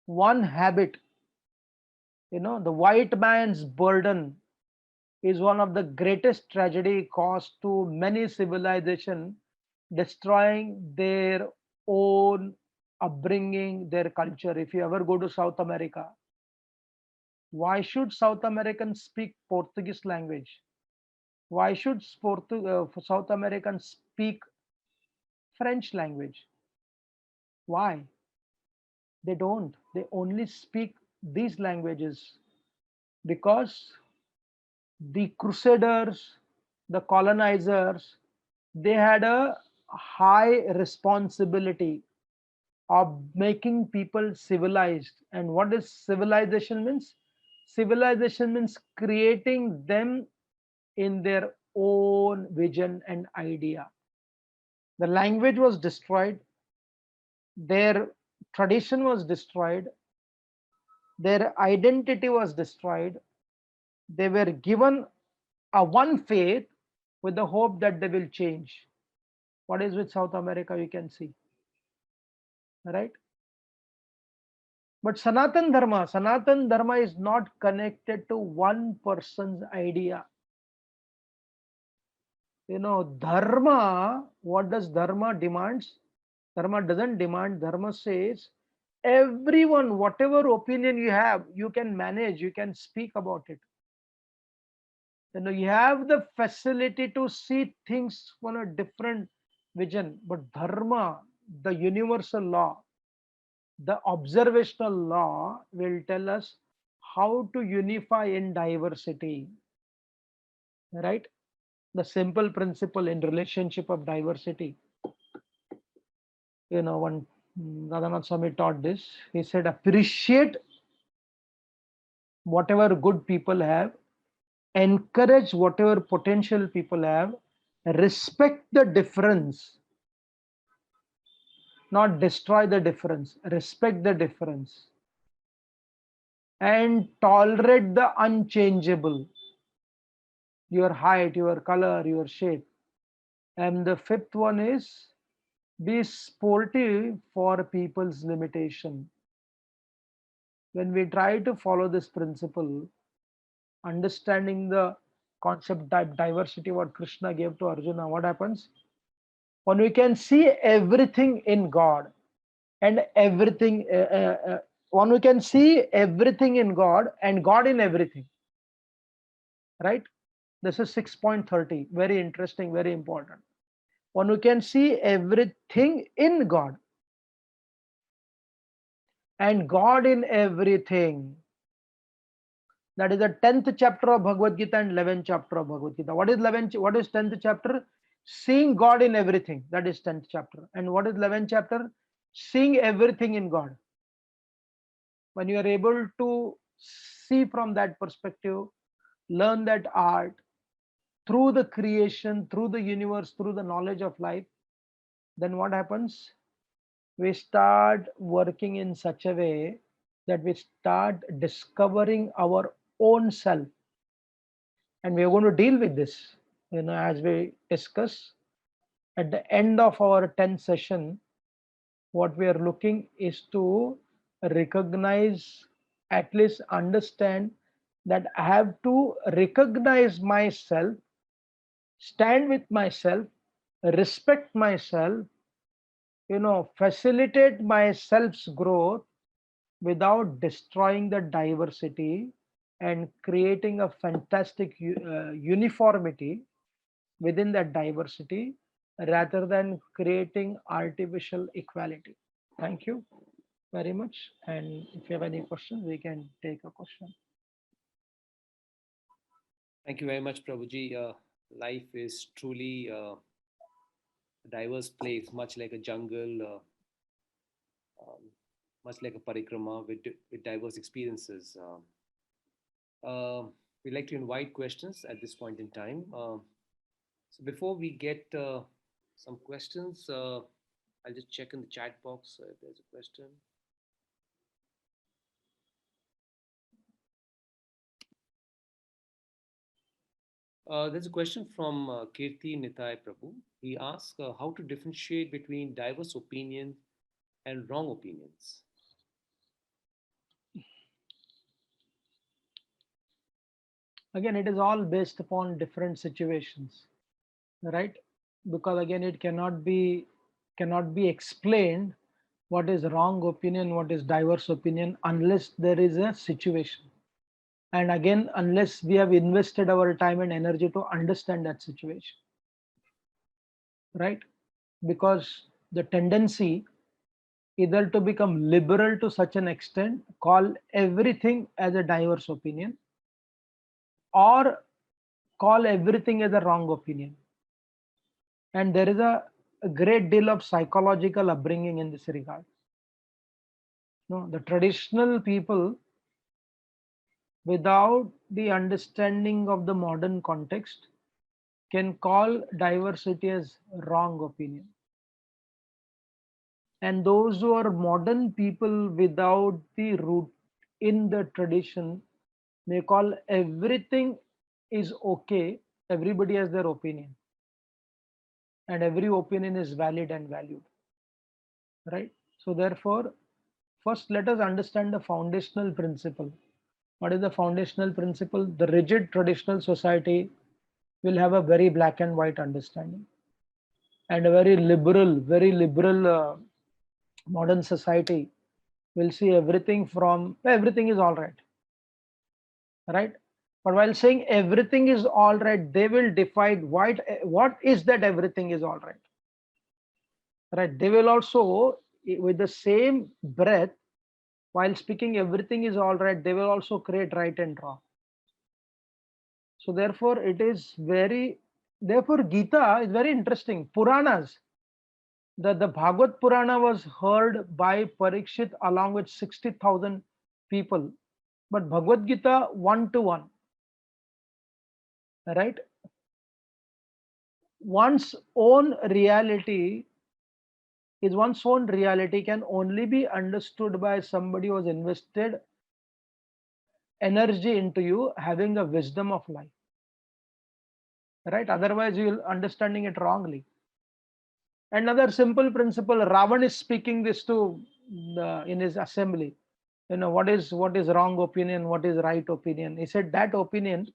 one habit. The white man's burden is one of the greatest tragedy caused to many civilizations, destroying their own upbringing, their culture. If you ever go to South America, why should South Americans speak Portuguese language? Why should South Americans speak French language? Why? They don't. They only speak these languages because the crusaders, the colonizers, they had a high responsibility of making people civilized. And what is civilization means? Civilization means creating them in their own vision and idea. The language was destroyed, their tradition was destroyed, their identity was destroyed. They were given a one faith with the hope that they will change. What is with South America, you can see. Right? But Sanatan Dharma is not connected to one person's idea. Dharma, what does Dharma demands? Dharma doesn't demand, Dharma says everyone, whatever opinion you have, you can manage, you can speak about it. You have the facility to see things from a different vision. But Dharma, the universal law, the observational law will tell us how to unify in diversity, right? The simple principle in relationship of diversity. One Radhanath Swami taught this. He said, appreciate whatever good people have, encourage whatever potential people have, respect the difference, not destroy the difference, respect the difference, and tolerate the unchangeable, your height, your color, your shape. And the fifth one is be sportive for people's limitation. When we try to follow this principle, understanding the concept diversity what Krishna gave to Arjuna, what happens? When we can see everything in God and everything, when we can see everything in God and God in everything, right? This is 6.30, very interesting, very important. When we can see everything in God and God in everything, that is the 10th chapter of Bhagavad Gita and 11th chapter of Bhagavad Gita. What is 11th? What is 10th chapter? Seeing God in everything. That is 10th chapter. And what is 11th chapter? Seeing everything in God. When you are able to see from that perspective, learn that art through the creation, through the universe, through the knowledge of life, then what happens? We start working in such a way that we start discovering our own self. And we are going to deal with this, as we discuss at the end of our 10th session. What we are looking is to recognize, at least understand that I have to recognize myself, stand with myself, respect myself, facilitate myself's growth without destroying the diversity and creating a fantastic uniformity within that diversity rather than creating artificial equality. Thank you very much. And if you have any questions, we can take a question. Thank you very much, Prabhuji. Life is truly a diverse place, much like a jungle, much like a parikrama with diverse experiences. We'd like to invite questions at this point in time. So before we get some questions, I'll just check in the chat box if there's a question. There's a question from Kirti Nitai Prabhu. He asks how to differentiate between diverse opinions and wrong opinions. Again, it is all based upon different situations, right? Because again, it cannot be explained what is wrong opinion, what is diverse opinion, unless there is a situation. And again, unless we have invested our time and energy to understand that situation, right? Because the tendency either to become liberal to such an extent, call everything as a diverse opinion, or call everything as a wrong opinion. And there is a great deal of psychological upbringing in this regard. The traditional people, without the understanding of the modern context, can call diversity as wrong opinion. And those who are modern people without the root in the tradition may call everything is okay, everybody has their opinion, and every opinion is valid and valued, right? So therefore, First, let us understand the foundational principle. What is the foundational principle? The rigid traditional society will have a very black and white understanding, and a very liberal modern society will see everything from everything is all right, right? But while saying everything is all right, they will define what is that everything is all right, right? They will also, with the same breath, while speaking everything is all right, they will also create right and wrong. So therefore, it is very, therefore Gita is very interesting. Puranas, the Bhagavad Purana was heard by Parikshit along with 60,000 people, but Bhagavad Gita one to one, right? One's own reality one's own reality can only be understood by somebody who has invested energy into you having a wisdom of life, right? Otherwise, you'll understanding it wrongly. Another simple principle: Ravan is speaking this to in his assembly. What is wrong opinion, what is right opinion. He said that opinion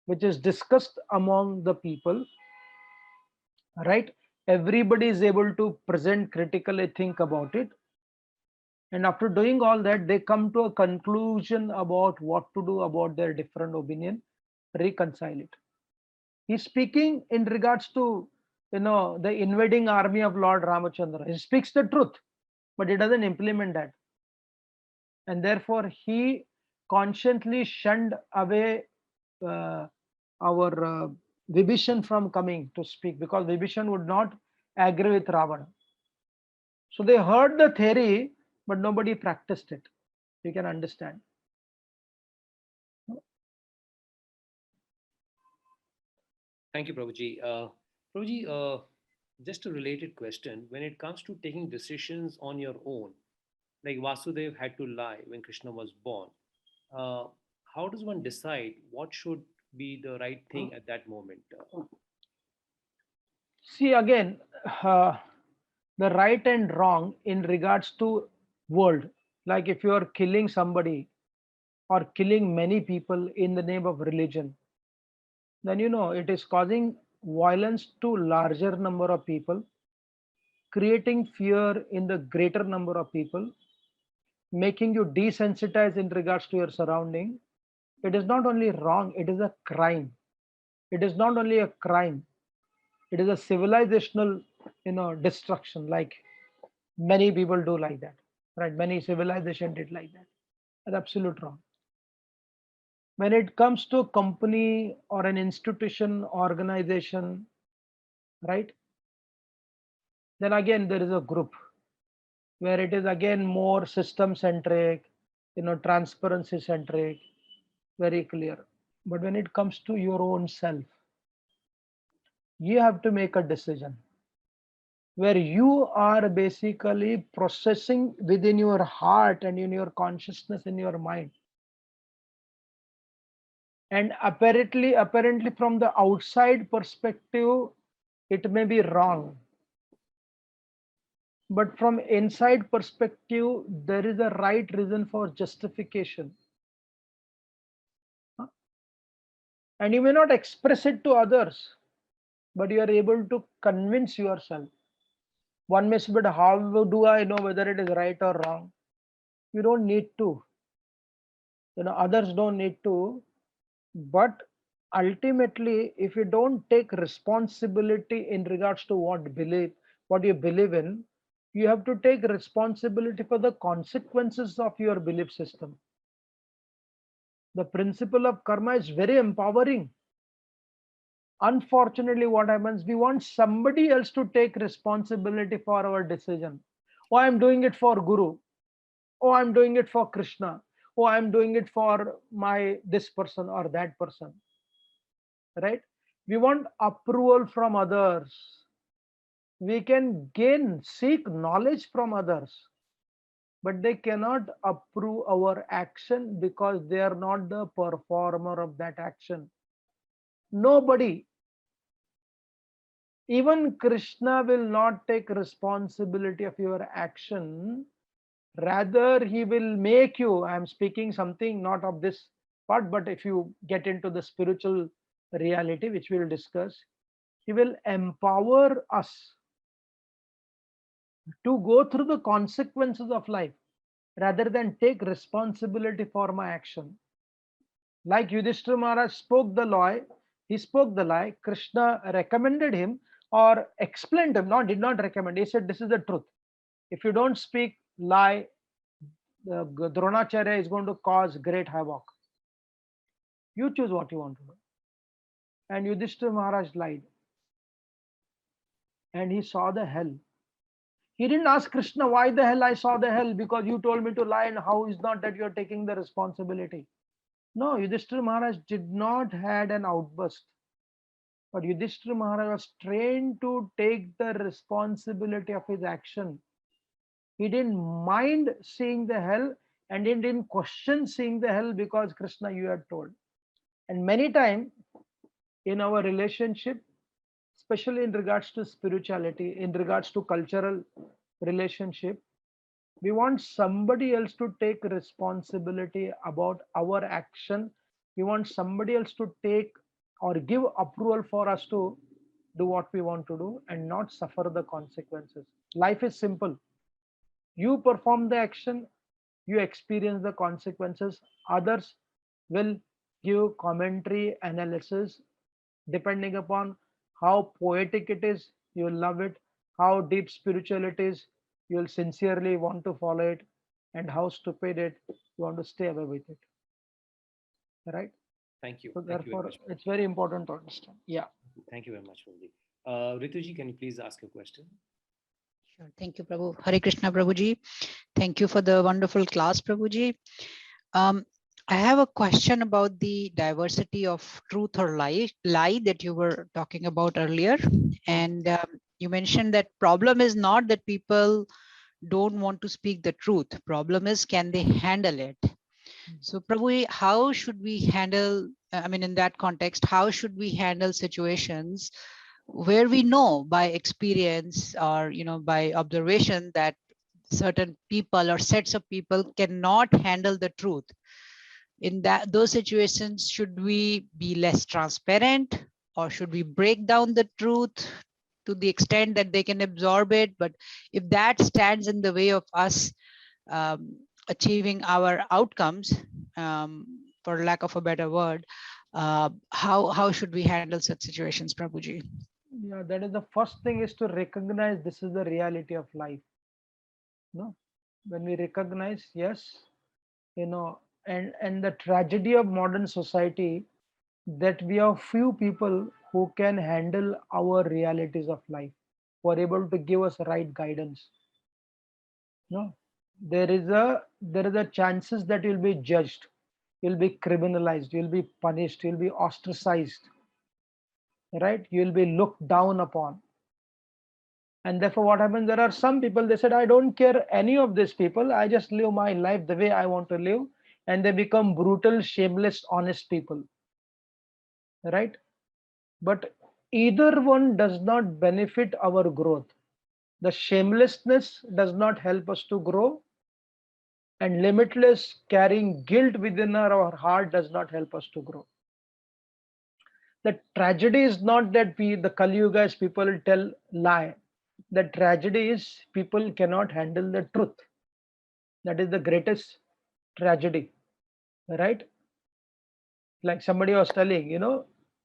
which is discussed among the people, right? Everybody is able to present critically, think about it, and after doing all that, they come to a conclusion about what to do about their different opinion, reconcile it. He's speaking in regards to the invading army of Lord Ramachandra. He speaks the truth, but he doesn't implement that, and therefore he consciently shunned away uh, our Vibhishan from coming to speak, because Vibhishan would not agree with Ravana. So they heard the theory, but nobody practiced it. You can understand. Thank you, Prabhuji. Prabhuji, just a related question. When it comes to taking decisions on your own, like Vasudev had to lie when Krishna was born, uh, how does one decide what should be the right thing at that moment? See again, uh, the right and wrong in regards to world. Like if you are killing somebody or killing many people in the name of religion, then it is causing violence to larger number of people, creating fear in the greater number of people, making you desensitized in regards to your surrounding. It is not only wrong, it is a crime. It is not only a crime, it is a civilizational destruction, like many people do like that, right? Many civilization did like that. That's absolute wrong. When it comes to company or an institution, organization, right? Then again there is a group where it is again more system centric, transparency centric, very clear. But when it comes to your own self, you have to make a decision where you are basically processing within your heart and in your consciousness, in your mind, and apparently from the outside perspective it may be wrong, but from inside perspective there is a right reason for justification. And you may not express it to others, but you are able to convince yourself. One may say, but how do I know whether it is right or wrong? You don't need to, others don't need to. But ultimately, if you don't take responsibility in regards to what you believe in, you have to take responsibility for the consequences of your belief system. The principle of karma is very empowering. Unfortunately, what happens, we want somebody else to take responsibility for our decision. Oh, I'm doing it for Guru. Oh, I'm doing it for Krishna. Oh, I'm doing it for my this person or that person. Right? We want approval from others. We can seek knowledge from others, but they cannot approve our action because they are not the performer of that action. Nobody, even Krishna will not take responsibility of your action Rather, he will make you, I am speaking something not of this part, but if you get into the spiritual reality, which we'll discuss, he will empower us to go through the consequences of life rather than take responsibility for my action. Like Yudhishthira Maharaj spoke the lie, he spoke the lie. Krishna recommended him or explained him, not did not recommend. He said, "This is the truth. If you don't speak lie, the Dronacharya is going to cause great havoc. You choose what you want to do." And Yudhishthira Maharaj lied, and he saw the hell. He didn't ask Krishna, "Why the hell I saw the hell? Because you told me to lie, and how is not that you're taking the responsibility?" No, Yudhishthira Maharaj did not had an outburst. But Yudhishthira Maharaj was trained to take the responsibility of his action. He didn't mind seeing the hell, and he didn't question seeing the hell because Krishna, you had told. And many times in our relationship, especially in regards to spirituality, in regards to cultural relationship, we want somebody else to take responsibility about our action. We want somebody else to take or give approval for us to do what we want to do and not suffer the consequences. Life is simple. You perform the action, you experience the consequences. Others will give commentary, analysis, depending upon how poetic it is, you'll love it, how deep spiritual it is, you'll sincerely want to follow it, and how stupid it, you want to stay away with it. Right? Thank you. So Thank you very therefore, much. it's very important to understand. Yeah. Thank you very much, Prabhuji. Rituji, can you please ask a question? Sure. Thank you, Prabhu. Hare Krishna, Prabhuji. Thank you for the wonderful class, Prabhuji. I have a question about the diversity of truth or lie that you were talking about earlier. And you mentioned that problem is not that people don't want to speak the truth. Problem is, can they handle it? So Prabhu, how should we handle, I mean, in that context, how should we handle situations where we know by experience or, by observation that certain people or sets of people cannot handle the truth? In those situations, should we be less transparent, or should we break down the truth to the extent that they can absorb it? But if that stands in the way of us achieving our outcomes, for lack of a better word, how should we handle such situations, Prabhuji? Yeah, that is the first thing, is to recognize this is the reality of life. No, when we recognize, yes, and the tragedy of modern society, that we have few people who can handle our realities of life, who are able to give us right guidance. No, there is a chances that you'll be judged, you'll be criminalized, you'll be punished, you'll be ostracized, right? You'll be looked down upon. And therefore what happens, there are some people, they said, "I don't care any of these people, I just live my life the way I want to live," and they become brutal, shameless, honest people, right? But either one does not benefit our growth. The shamelessness does not help us to grow, and limitless carrying guilt within our heart does not help us to grow. The tragedy is not that the Kali Yuga is people tell lie. The tragedy is people cannot handle the truth. That is the greatest tragedy, right? Like somebody was telling,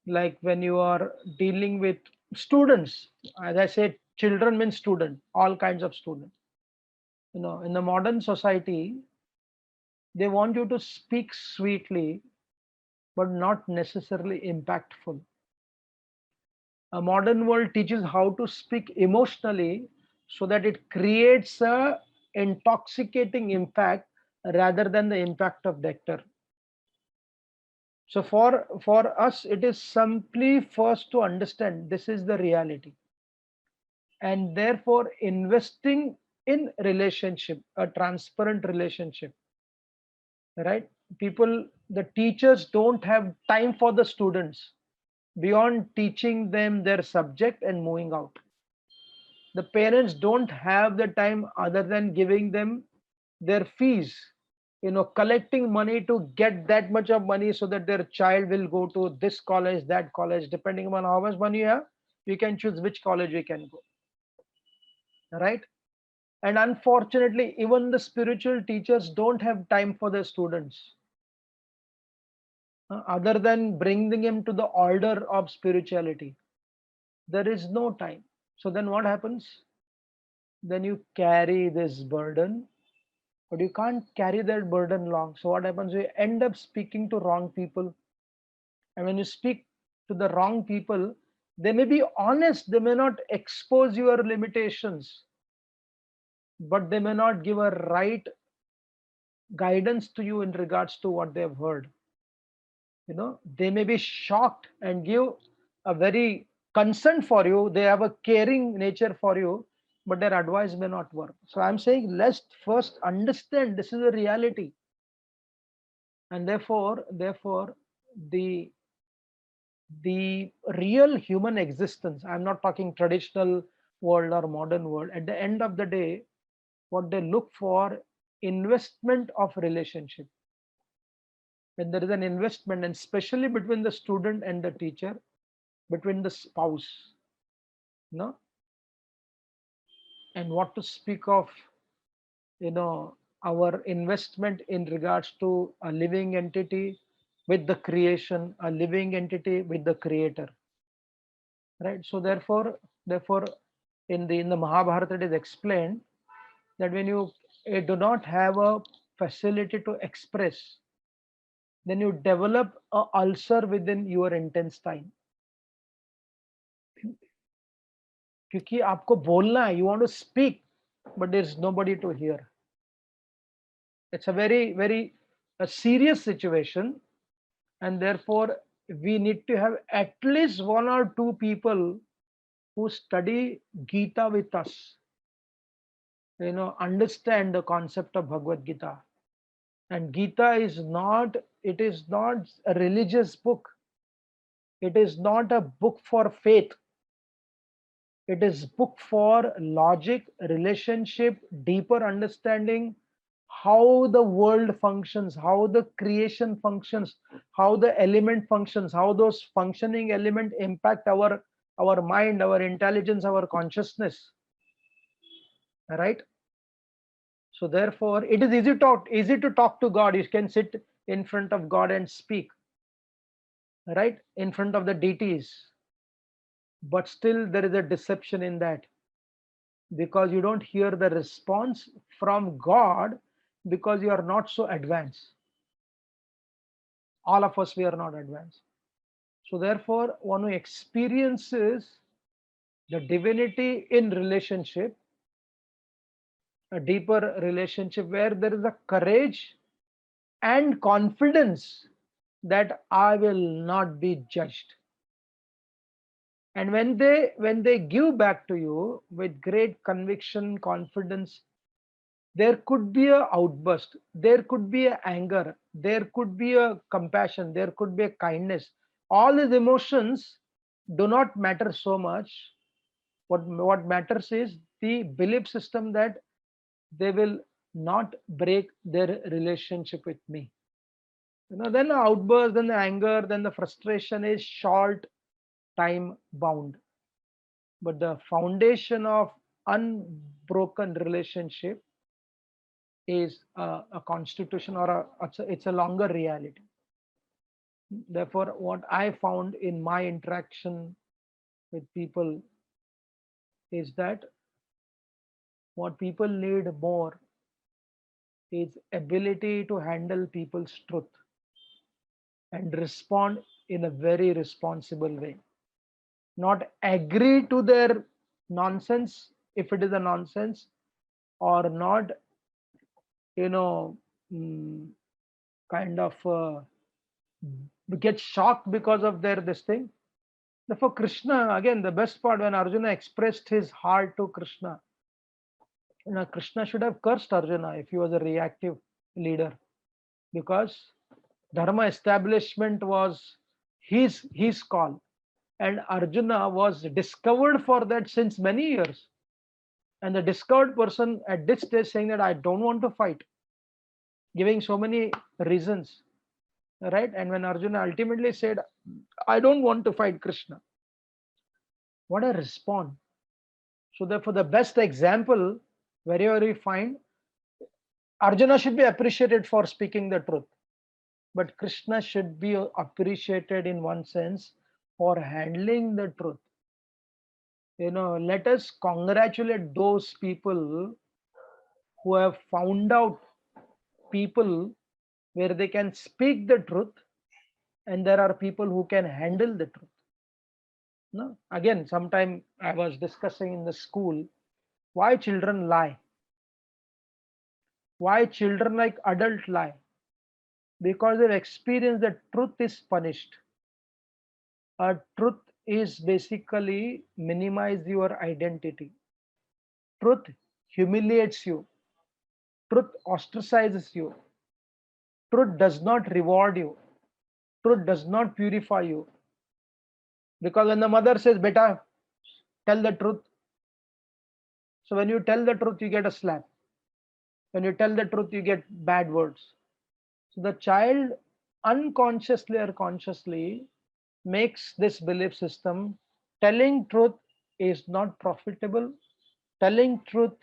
like when you are dealing with students, as I said, children means student, all kinds of students. In the modern society, they want you to speak sweetly, but not necessarily impactful. A modern world teaches how to speak emotionally so that it creates a intoxicating impact rather than the impact of nectar. So for us, it is simply first to understand this is the reality, and therefore investing in relationship, a transparent relationship, right? People, the teachers don't have time for the students beyond teaching them their subject and moving out. The parents don't have the time other than giving them their fees, collecting money to get that much of money so that their child will go to this college, that college, depending on how much money you have, you can choose which college you can go, right? And unfortunately, even the spiritual teachers don't have time for their students, other than bringing them to the order of spirituality. There is no time. So then what happens? Then you carry this burden, but you can't carry that burden long. So what happens? You end up speaking to wrong people. And when you speak to the wrong people, they may be honest, they may not expose your limitations, but they may not give a right guidance to you in regards to what they have heard. They may be shocked and give a very concern for you, they have a caring nature for you, but their advice may not work. So I'm saying, let's first understand this is a reality. And therefore the the real human existence, I'm not talking traditional world or modern world, at the end of the day, what they look for, investment of relationship. When there is an investment, and especially between the student and the teacher, between the spouse, no, and what to speak of, our investment in regards to a living entity with the creation, a living entity with the creator, right? So therefore in the Mahabharata it is explained that when you do not have a facility to express, then you develop a ulcer within your intestine. क्योंकि आपको बोलना है, you want to speak, but there is nobody to hear. It's a very a serious situation, and therefore we need to have at least one or two people who study Gita with us, understand the concept of Bhagavad Gita. And Gita is not, it is not a religious book, it is not a book for faith, it is book for logic, relationship, deeper understanding, how the world functions, how the creation functions, how the element functions, how those functioning element impact our mind, our intelligence, our consciousness, right? So therefore it is easy to talk to God. You can sit in front of God and speak, right, in front of the deities, but still there is a deception in that, because you don't hear the response from God, because you are not so advanced. All of us, we are not advanced. So therefore one who experiences the divinity in relationship, a deeper relationship where there is a courage and confidence that I will not be judged. And when they give back to you with great conviction, confidence, there could be a outburst, there could be a anger, there could be a compassion, there could be a kindness. All these emotions do not matter so much. What matters is the belief system that they will not break their relationship with me. Then the outburst, then the anger, then the frustration is short time bound. But the foundation of unbroken relationship is a constitution, or it's a longer reality. Therefore what I found in my interaction with people is that what people need more is ability to handle people's truth and respond in a very responsible way, not agree to their nonsense if it is a nonsense, or not, you know mm, kind of get shocked because of their this thing. Therefore Krishna, again, the best part, when Arjuna expressed his heart to Krishna, Krishna should have cursed Arjuna if he was a reactive leader, because dharma establishment was his call, and Arjuna was discovered for that since many years. And the discovered person at this stage saying that I don't want to fight, giving so many reasons, right? And when Arjuna ultimately said, I don't want to fight Krishna, what a response. So therefore, the best example, wherever we find, Arjuna should be appreciated for speaking the truth, but Krishna should be appreciated in one sense for handling the truth. Let us congratulate those people who have found out people where they can speak the truth, and there are people who can handle the truth. No, again, sometime I was discussing in the school why children lie, why children like adult lie, because they've experienced that truth is punished. Truth is basically minimize your identity. Truth humiliates you. Truth ostracizes you. Truth does not reward you. Truth does not purify you. Because when the mother says, Beta, tell the truth. So when you tell the truth, you get a slap. When you tell the truth, you get bad words. So the child unconsciously or consciously makes this belief system: telling truth is not profitable, telling truth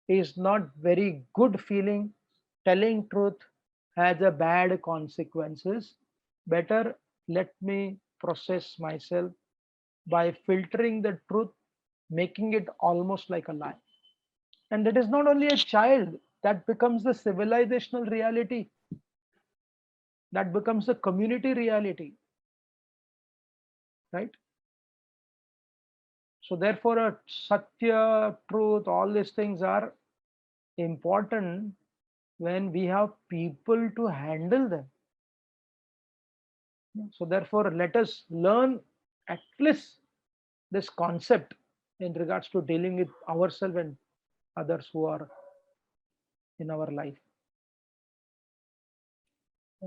is not very good feeling, telling truth has a bad consequences. Better let me process myself by filtering the truth, making it almost like a lie. And that is not only a child, that becomes the civilizational reality, that becomes the community reality, right? So therefore, satya, truth, all these things are important when we have people to handle them. So therefore, let us learn at least this concept in regards to dealing with ourselves and others who are in our life.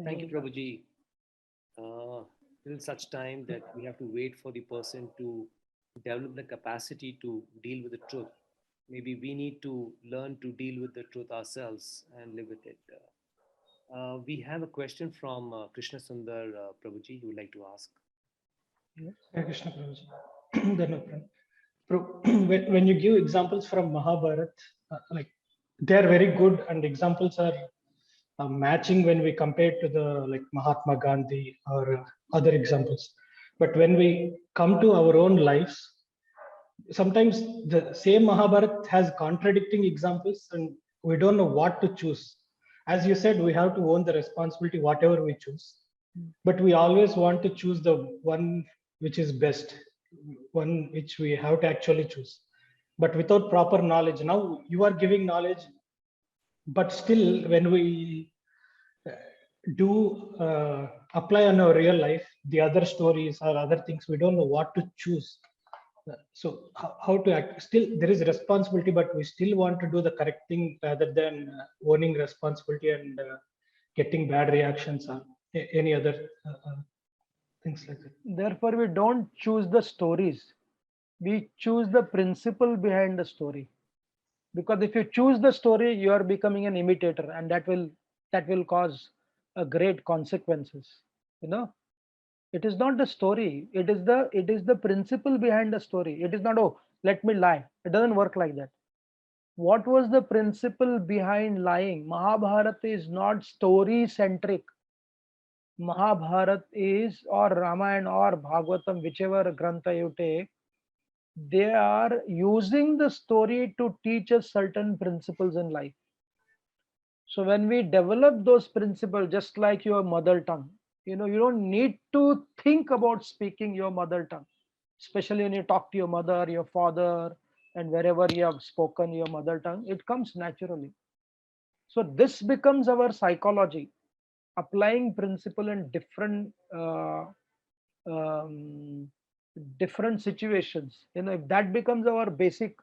Thank you, Any Prabhuji. Till such time that we have to wait for the person to develop the capacity to deal with the truth. Maybe we need to learn to deal with the truth ourselves and live with it. We have a question from Krishna Sundar Prabhuji. He would like to ask. Yes. Hare Krishna Prabhuji. Dhanapran. When you give examples from Mahabharata, like they are very good, and examples are matching when we compare to the like Mahatma Gandhi or other examples. But when we come to our own lives, sometimes the same Mahabharata has contradicting examples, and we don't know what to choose. As you said, we have to own the responsibility, whatever we choose. But we always want to choose the one which is best, one which we have to actually choose. But without proper knowledge, now you are giving knowledge, but still, when we do apply on our real life, the other stories or other things, we don't know what to choose. So how to act? Still, there is responsibility, but we still want to do the correct thing rather than owning responsibility and getting bad reactions or any other things like that. Therefore, we don't choose the stories. We choose the principle behind the story. Because if you choose the story, you are becoming an imitator, and that will cause a great consequences. You know, it is not the story. It is the principle behind the story. It is not, oh, let me lie. It doesn't work like that. What was the principle behind lying? Mahabharata is not story centric. Mahabharata is, or Ramayana or Bhagavatam, whichever grantha you take, they are using the story to teach us certain principles in life. So when we develop those principles, just like your mother tongue, you don't need to think about speaking your mother tongue, especially when you talk to your mother, your father, and wherever you have spoken your mother tongue, it comes naturally. So this becomes our psychology, applying principle in um, different situations. If that becomes our basic,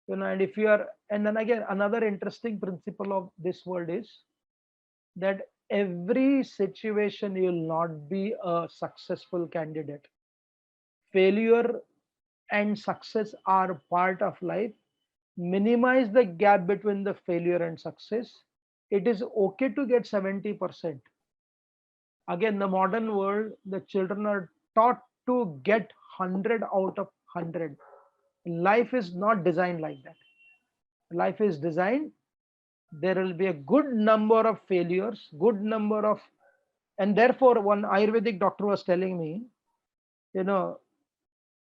and if you are, and then again, another interesting principle of this world is that every situation you will not be a successful candidate. Failure and success are part of life. Minimize the gap between the failure and success. it is okay to get 70%. Again, the modern world, the children are taught to get 100 out of 100. Life is not designed like that. Life is designed, there will be a good number of failures, good number of, and therefore one Ayurvedic doctor was telling me, you know,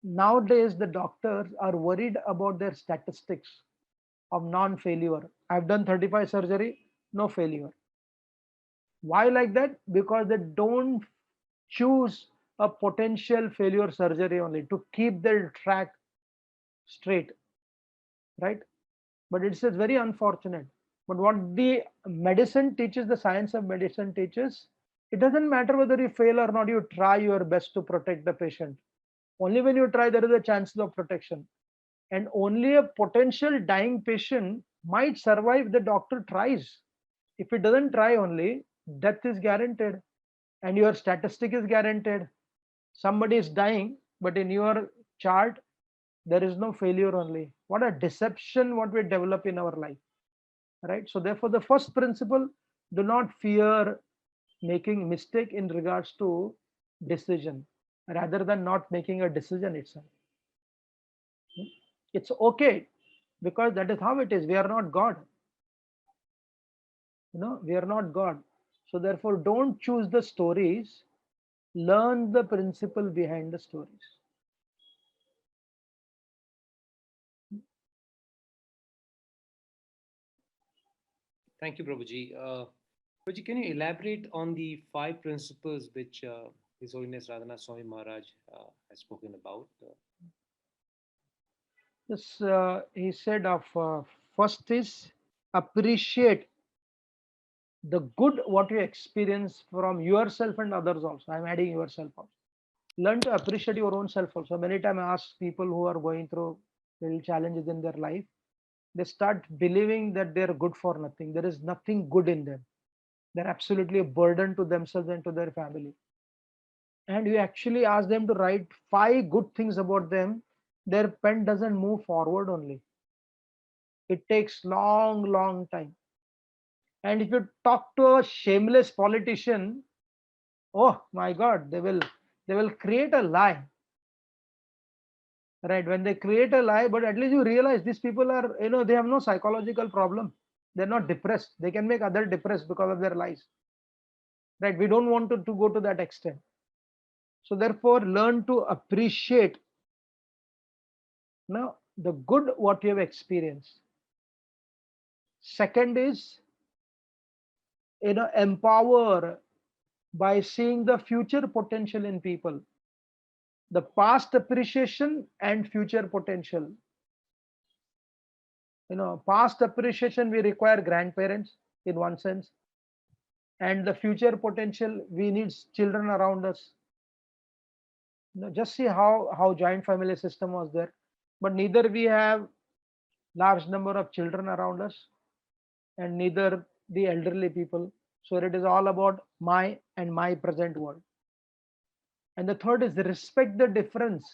nowadays the doctors are worried about their statistics of non-failure. I've done 35 surgery, no failure. Why like that? Because they don't choose a potential failure surgery only to keep their track straight, right? But it's just very unfortunate. But what the medicine teaches, the science of medicine teaches, it doesn't matter whether you fail or not, you try your best to protect the patient. Only when you try, there is a chance of protection. And only a potential dying patient might survive the doctor tries. If it doesn't try only, death is guaranteed and your statistic is guaranteed. Somebody is dying, but in your chart, there is no failure only. What a deception what we develop in our life, right? So therefore, the first principle, do not fear making mistake in regards to decision rather than not making a decision itself. It's okay because that is how it is. We are not God. We are not God. So therefore, don't choose the stories. Learn the principle behind the stories. Thank you, Prabhuji. Prabhuji, can you elaborate on the five principles which His Holiness Radhanath Swami Maharaj has spoken about? Yes, he said of first is appreciate the good what you experience from yourself and others also. I'm adding yourself also. Learn to appreciate your own self also. Many times I ask people who are going through little challenges in their life, they start believing that they're good for nothing. There is nothing good in them. They're absolutely a burden to themselves and to their family. And you actually ask them to write five good things about them, their pen doesn't move forward only. It takes long time. And if you talk to a shameless politician, oh my God, they will create a lie, right? When they create a lie, but at least you realize these people are, they have no psychological problem. They're not depressed. They can make other depressed because of their lies, right? We don't want to go to that extent. So therefore, learn to appreciate now the good what you have experienced. Second is, empower by seeing the future potential in people, the past appreciation and future potential. Past appreciation we require grandparents in one sense, and the future potential we need children around us. Just see how joint family system was there, but neither we have large number of children around us and neither the elderly people. So it is all about my and my present world. And the third is respect the difference.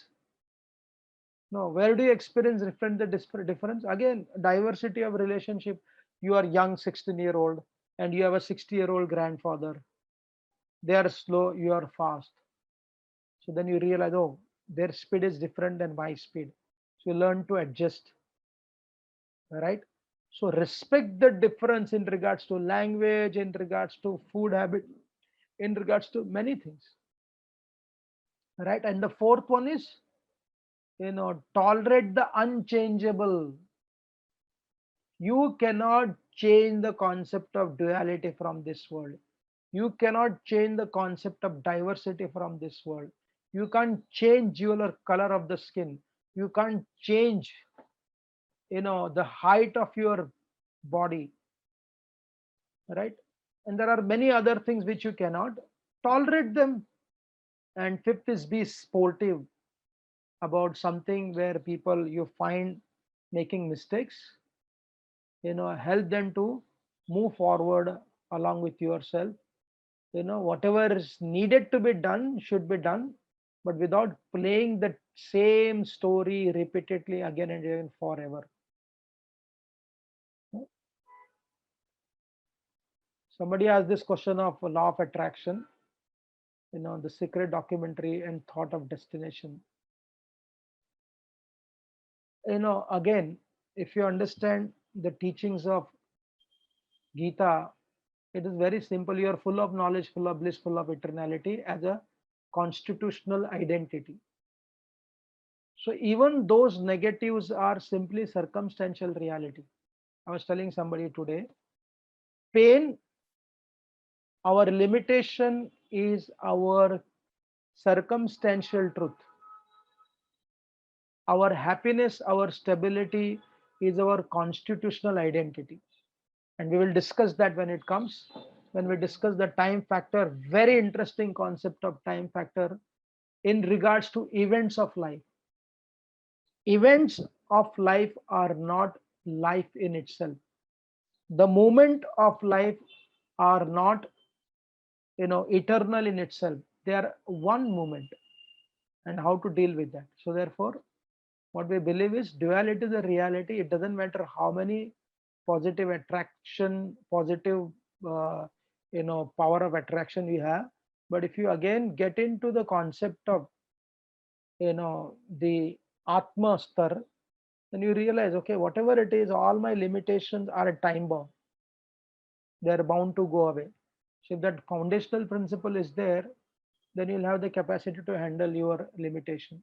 No, where do you experience the difference? Again, diversity of relationship. You are young, 16-year-old, and you have a 60-year-old grandfather. They are slow, you are fast. So then you realize, oh, their speed is different than my speed. So you learn to adjust, right? So respect the difference in regards to language, in regards to food habit, in regards to many things, right? And the fourth one is, tolerate the unchangeable. You cannot change the concept of duality from this world. You cannot change the concept of diversity from this world. You can't change your color of the skin. You can't change, the height of your body, right? And there are many other things which you cannot tolerate them. And fifth is be sportive about something where people you find making mistakes, help them to move forward along with yourself. Whatever is needed to be done should be done, but without playing the same story repeatedly again and again forever. Somebody asked this question of law of attraction, the secret documentary and thought of destination. Again, if you understand the teachings of Gita, it is very simple. You are full of knowledge, full of bliss, full of eternality as a constitutional identity. So even those negatives are simply circumstantial reality. I was telling somebody today, pain, our limitation is our circumstantial truth. Our happiness, our stability is our constitutional identity. And we will discuss that when it comes. When we discuss the time factor, very interesting concept of time factor in regards to events of life. Events of life are not life in itself. The moment of life are not eternal in itself. They are one moment, and how to deal with that. So therefore, what we believe is duality is a reality. It doesn't matter how many positive attraction, positive power of attraction we have, but if you again get into the concept of the atma star, then you realize, okay, whatever it is, all my limitations are a time bomb. They are bound to go away. So if that foundational principle is there, then you'll have the capacity to handle your limitation.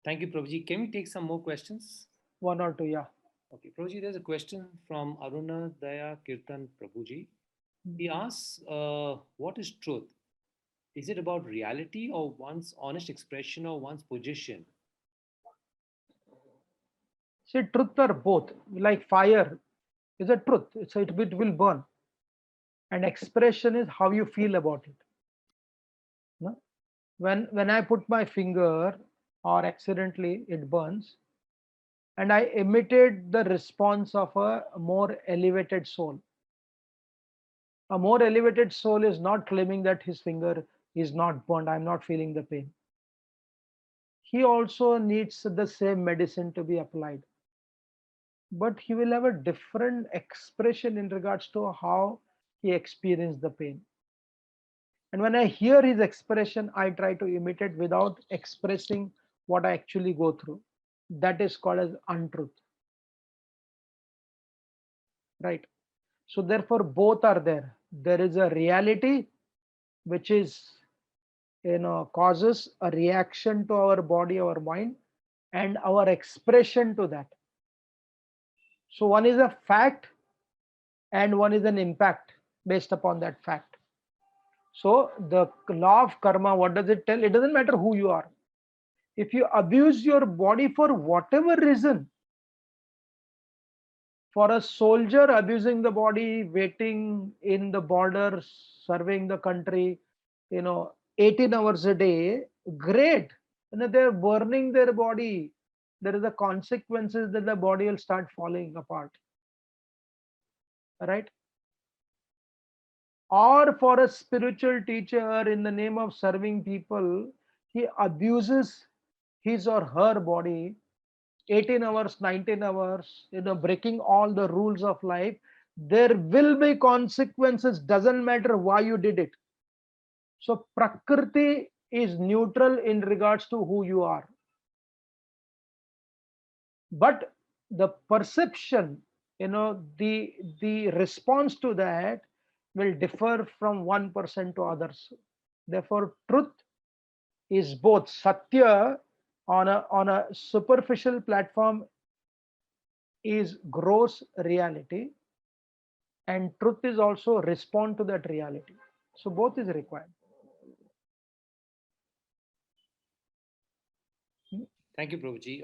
Thank you, Prabhuji. Can we take some more questions? One or two, yeah. Okay, Prabhuji, there's a question from Aruna Daya Kirtan Prabhuji. He asks, what is truth? Is it about reality or one's honest expression or one's position? See, truth are both. Like fire is a truth, so it will burn. And expression is how you feel about it. No? When I put my finger or accidentally it burns, and I imitate the response of a more elevated soul. A more elevated soul is not claiming that his finger is not burned, I'm not feeling the pain. He also needs the same medicine to be applied, but he will have a different expression in regards to how he experienced the pain. And when I hear his expression, I try to imitate without expressing what I actually go through. That is called as untruth. Right? So therefore, both are there. There is a reality which is causes a reaction to our body, our mind, and our expression to that. So one is a fact and one is an impact based upon that fact. So the law of karma, what does it tell? It doesn't matter who you are. If you abuse your body for whatever reason, for a soldier abusing the body, waiting in the border, serving the country, 18 hours a day, great. They're burning their body. There is a consequences that the body will start falling apart. Right? Or for a spiritual teacher in the name of serving people, he abuses his or her body 18 hours, 19 hours, breaking all the rules of life. There will be consequences, doesn't matter why you did it. So Prakriti is neutral in regards to who you are. But the perception, the response to that will differ from one person to others. Therefore, truth is both satya on a superficial platform is gross reality, and truth is also respond to that reality. So both is required. Thank you, Prabhuji.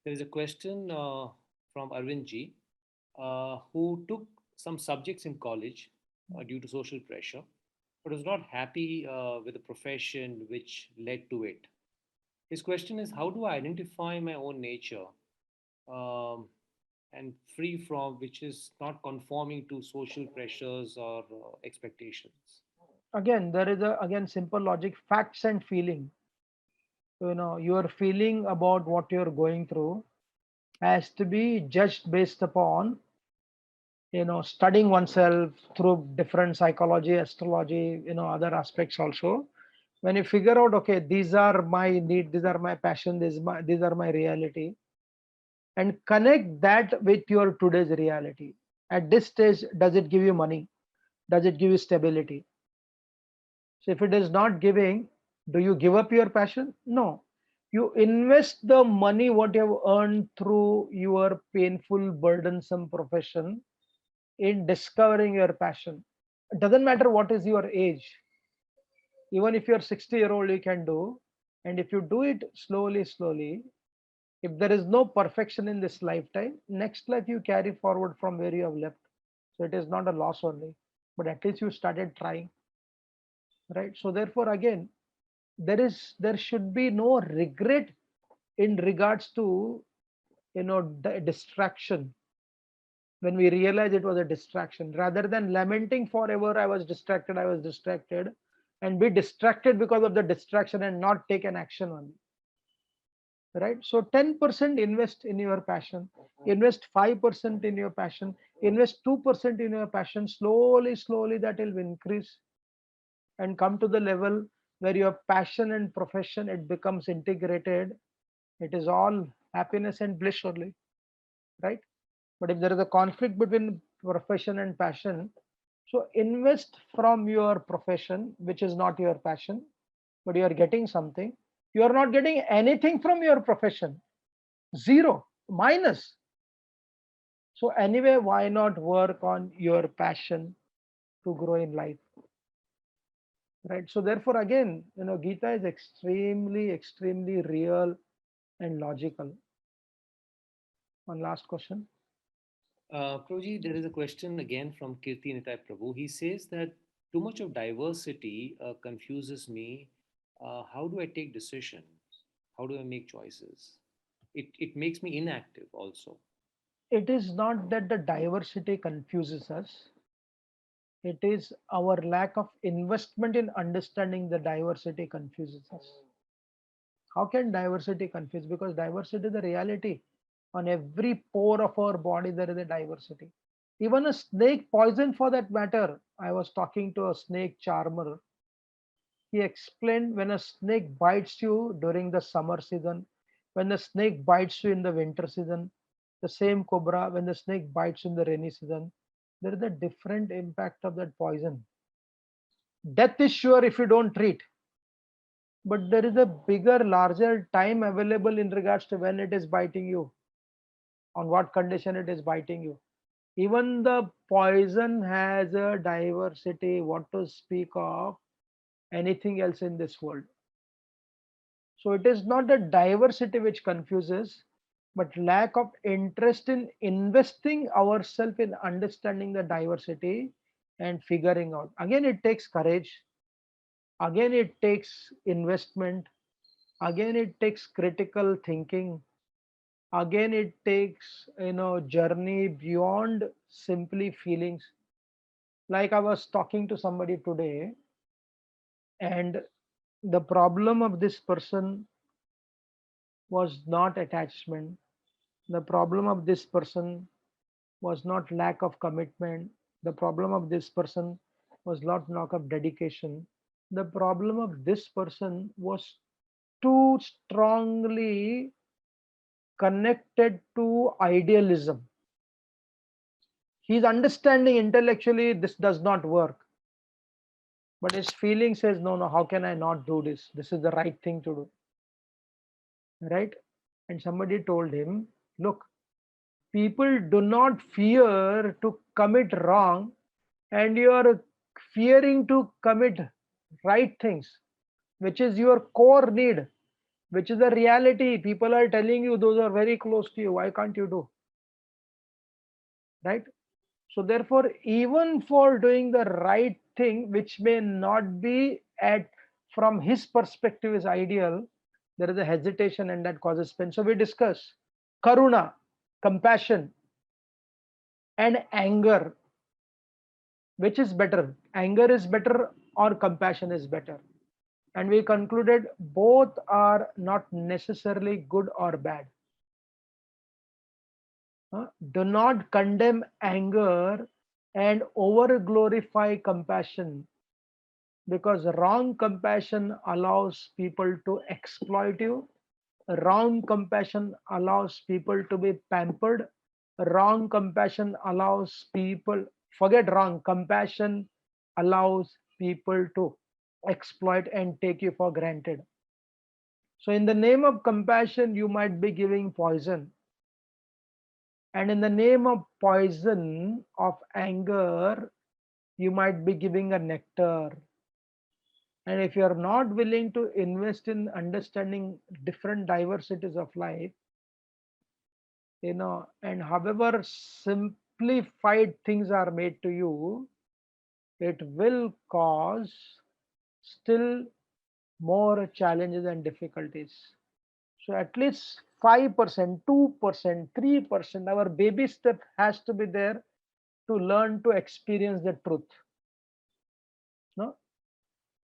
There is a question from Arvind Ji, who took some subjects in college due to social pressure, but was not happy with the profession which led to it. His question is, how do I identify my own nature um, and free from which is not conforming to social pressures or expectations? Again, there is a again simple logic, facts and feeling. Your feeling about what you're going through has to be judged based upon studying oneself through different psychology, astrology, other aspects also. When you figure out, okay, these are my need, these are my passion, these are my reality, and connect that with your today's reality. At this stage, does it give you money? Does it give you stability? So if it is not giving, do you give up your passion? No. You invest the money what you have earned through your painful, burdensome profession in discovering your passion. It doesn't matter what is your age. Even if you're 60-year-old, you can do. And if you do it slowly, slowly, if there is no perfection in this lifetime, next life you carry forward from where you have left. So it is not a loss only, but at least you started trying, right? So therefore, again, there should be no regret in regards to the distraction. When we realize it was a distraction, rather than lamenting forever, I was distracted, and be distracted because of the distraction and not take an action on it, right? So 10% invest in your passion, invest 5% in your passion, invest 2% in your passion. Slowly, slowly that will increase and come to the level where your passion and profession, it becomes integrated. It is all happiness and bliss only, right? But if there is a conflict between profession and passion, so invest from your profession, which is not your passion, but you are getting something. You are not getting anything from your profession, zero, minus. So anyway, why not work on your passion to grow in life, right? So therefore, again, Gita is extremely, extremely real and logical. One last question. Prabhuji, there is a question again from Kirti Nitai Prabhu. He says that too much of diversity confuses me. How do I take decisions? How do I make choices? It makes me inactive also. It is not that the diversity confuses us, it is our lack of investment in understanding the diversity confuses us. How can diversity confuse? Because diversity is the reality. On every pore of our body, there is a diversity. Even a snake poison for that matter. I was talking to a snake charmer. He explained, when a snake bites you during the summer season, when the snake bites you in the winter season, the same cobra, when the snake bites you in the rainy season, there is a different impact of that poison. Death is sure if you don't treat, but there is a bigger, larger time available in regards to when it is biting you, on what condition it is biting you. Even the poison has a diversity, what to speak of anything else in this world. So it is not the diversity which confuses, but lack of interest in investing ourselves in understanding the diversity and figuring out. Again, it takes courage. Again, it takes investment. Again, it takes critical thinking. Again, it takes journey beyond simply feelings. Like I was talking to somebody today, and the problem of this person was not attachment. The problem of this person was not lack of commitment. The problem of this person was not lack of dedication. The problem of this person was too strongly connected to idealism. He's understanding intellectually this does not work, but his feeling says, no, no, how can I not do this? This is the right thing to do, right? And somebody told him, look, people do not fear to commit wrong, and you are fearing to commit right things, which is your core need, which is the reality. People are telling you those are very close to you. Why can't you do? Right? So therefore, even for doing the right thing, which may not be at from his perspective is ideal, there is a hesitation and that causes pain. So we discuss karuna, compassion, and anger. Which is better? Anger is better or compassion is better? And we concluded both are not necessarily good or bad. Do not condemn anger and over glorify compassion, because wrong compassion allows people to exploit you. Wrong compassion allows people to be pampered. Wrong compassion allows people, forget wrong, compassion allows people to exploit and take you for granted. So, in the name of compassion, you might be giving poison. And in the name of poison of anger, you might be giving a nectar. And if you are not willing to invest in understanding different diversities of life, and however simplified things are made to you, it will cause still more challenges and difficulties. So at least 5%, 2%, 3%, our baby step has to be there to learn to experience the truth. No?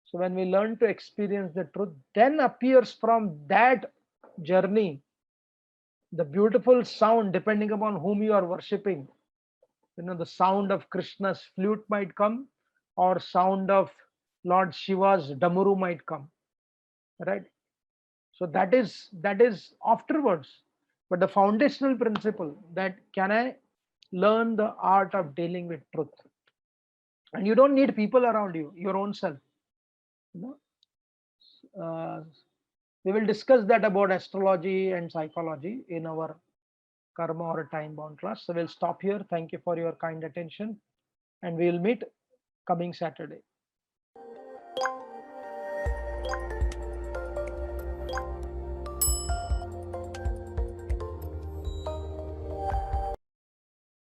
So when we learn to experience the truth, then appears from that journey the beautiful sound, depending upon whom you are worshipping. The sound of Krishna's flute might come, or sound of Lord Shiva's damuru might come, right? So that is afterwards. But the foundational principle, that can I learn the art of dealing with truth? And you don't need people around you, your own self. You know, uh, we will discuss that about astrology and psychology in our karma or time bound class. So we'll stop here. Thank you for your kind attention, and we will meet coming Saturday.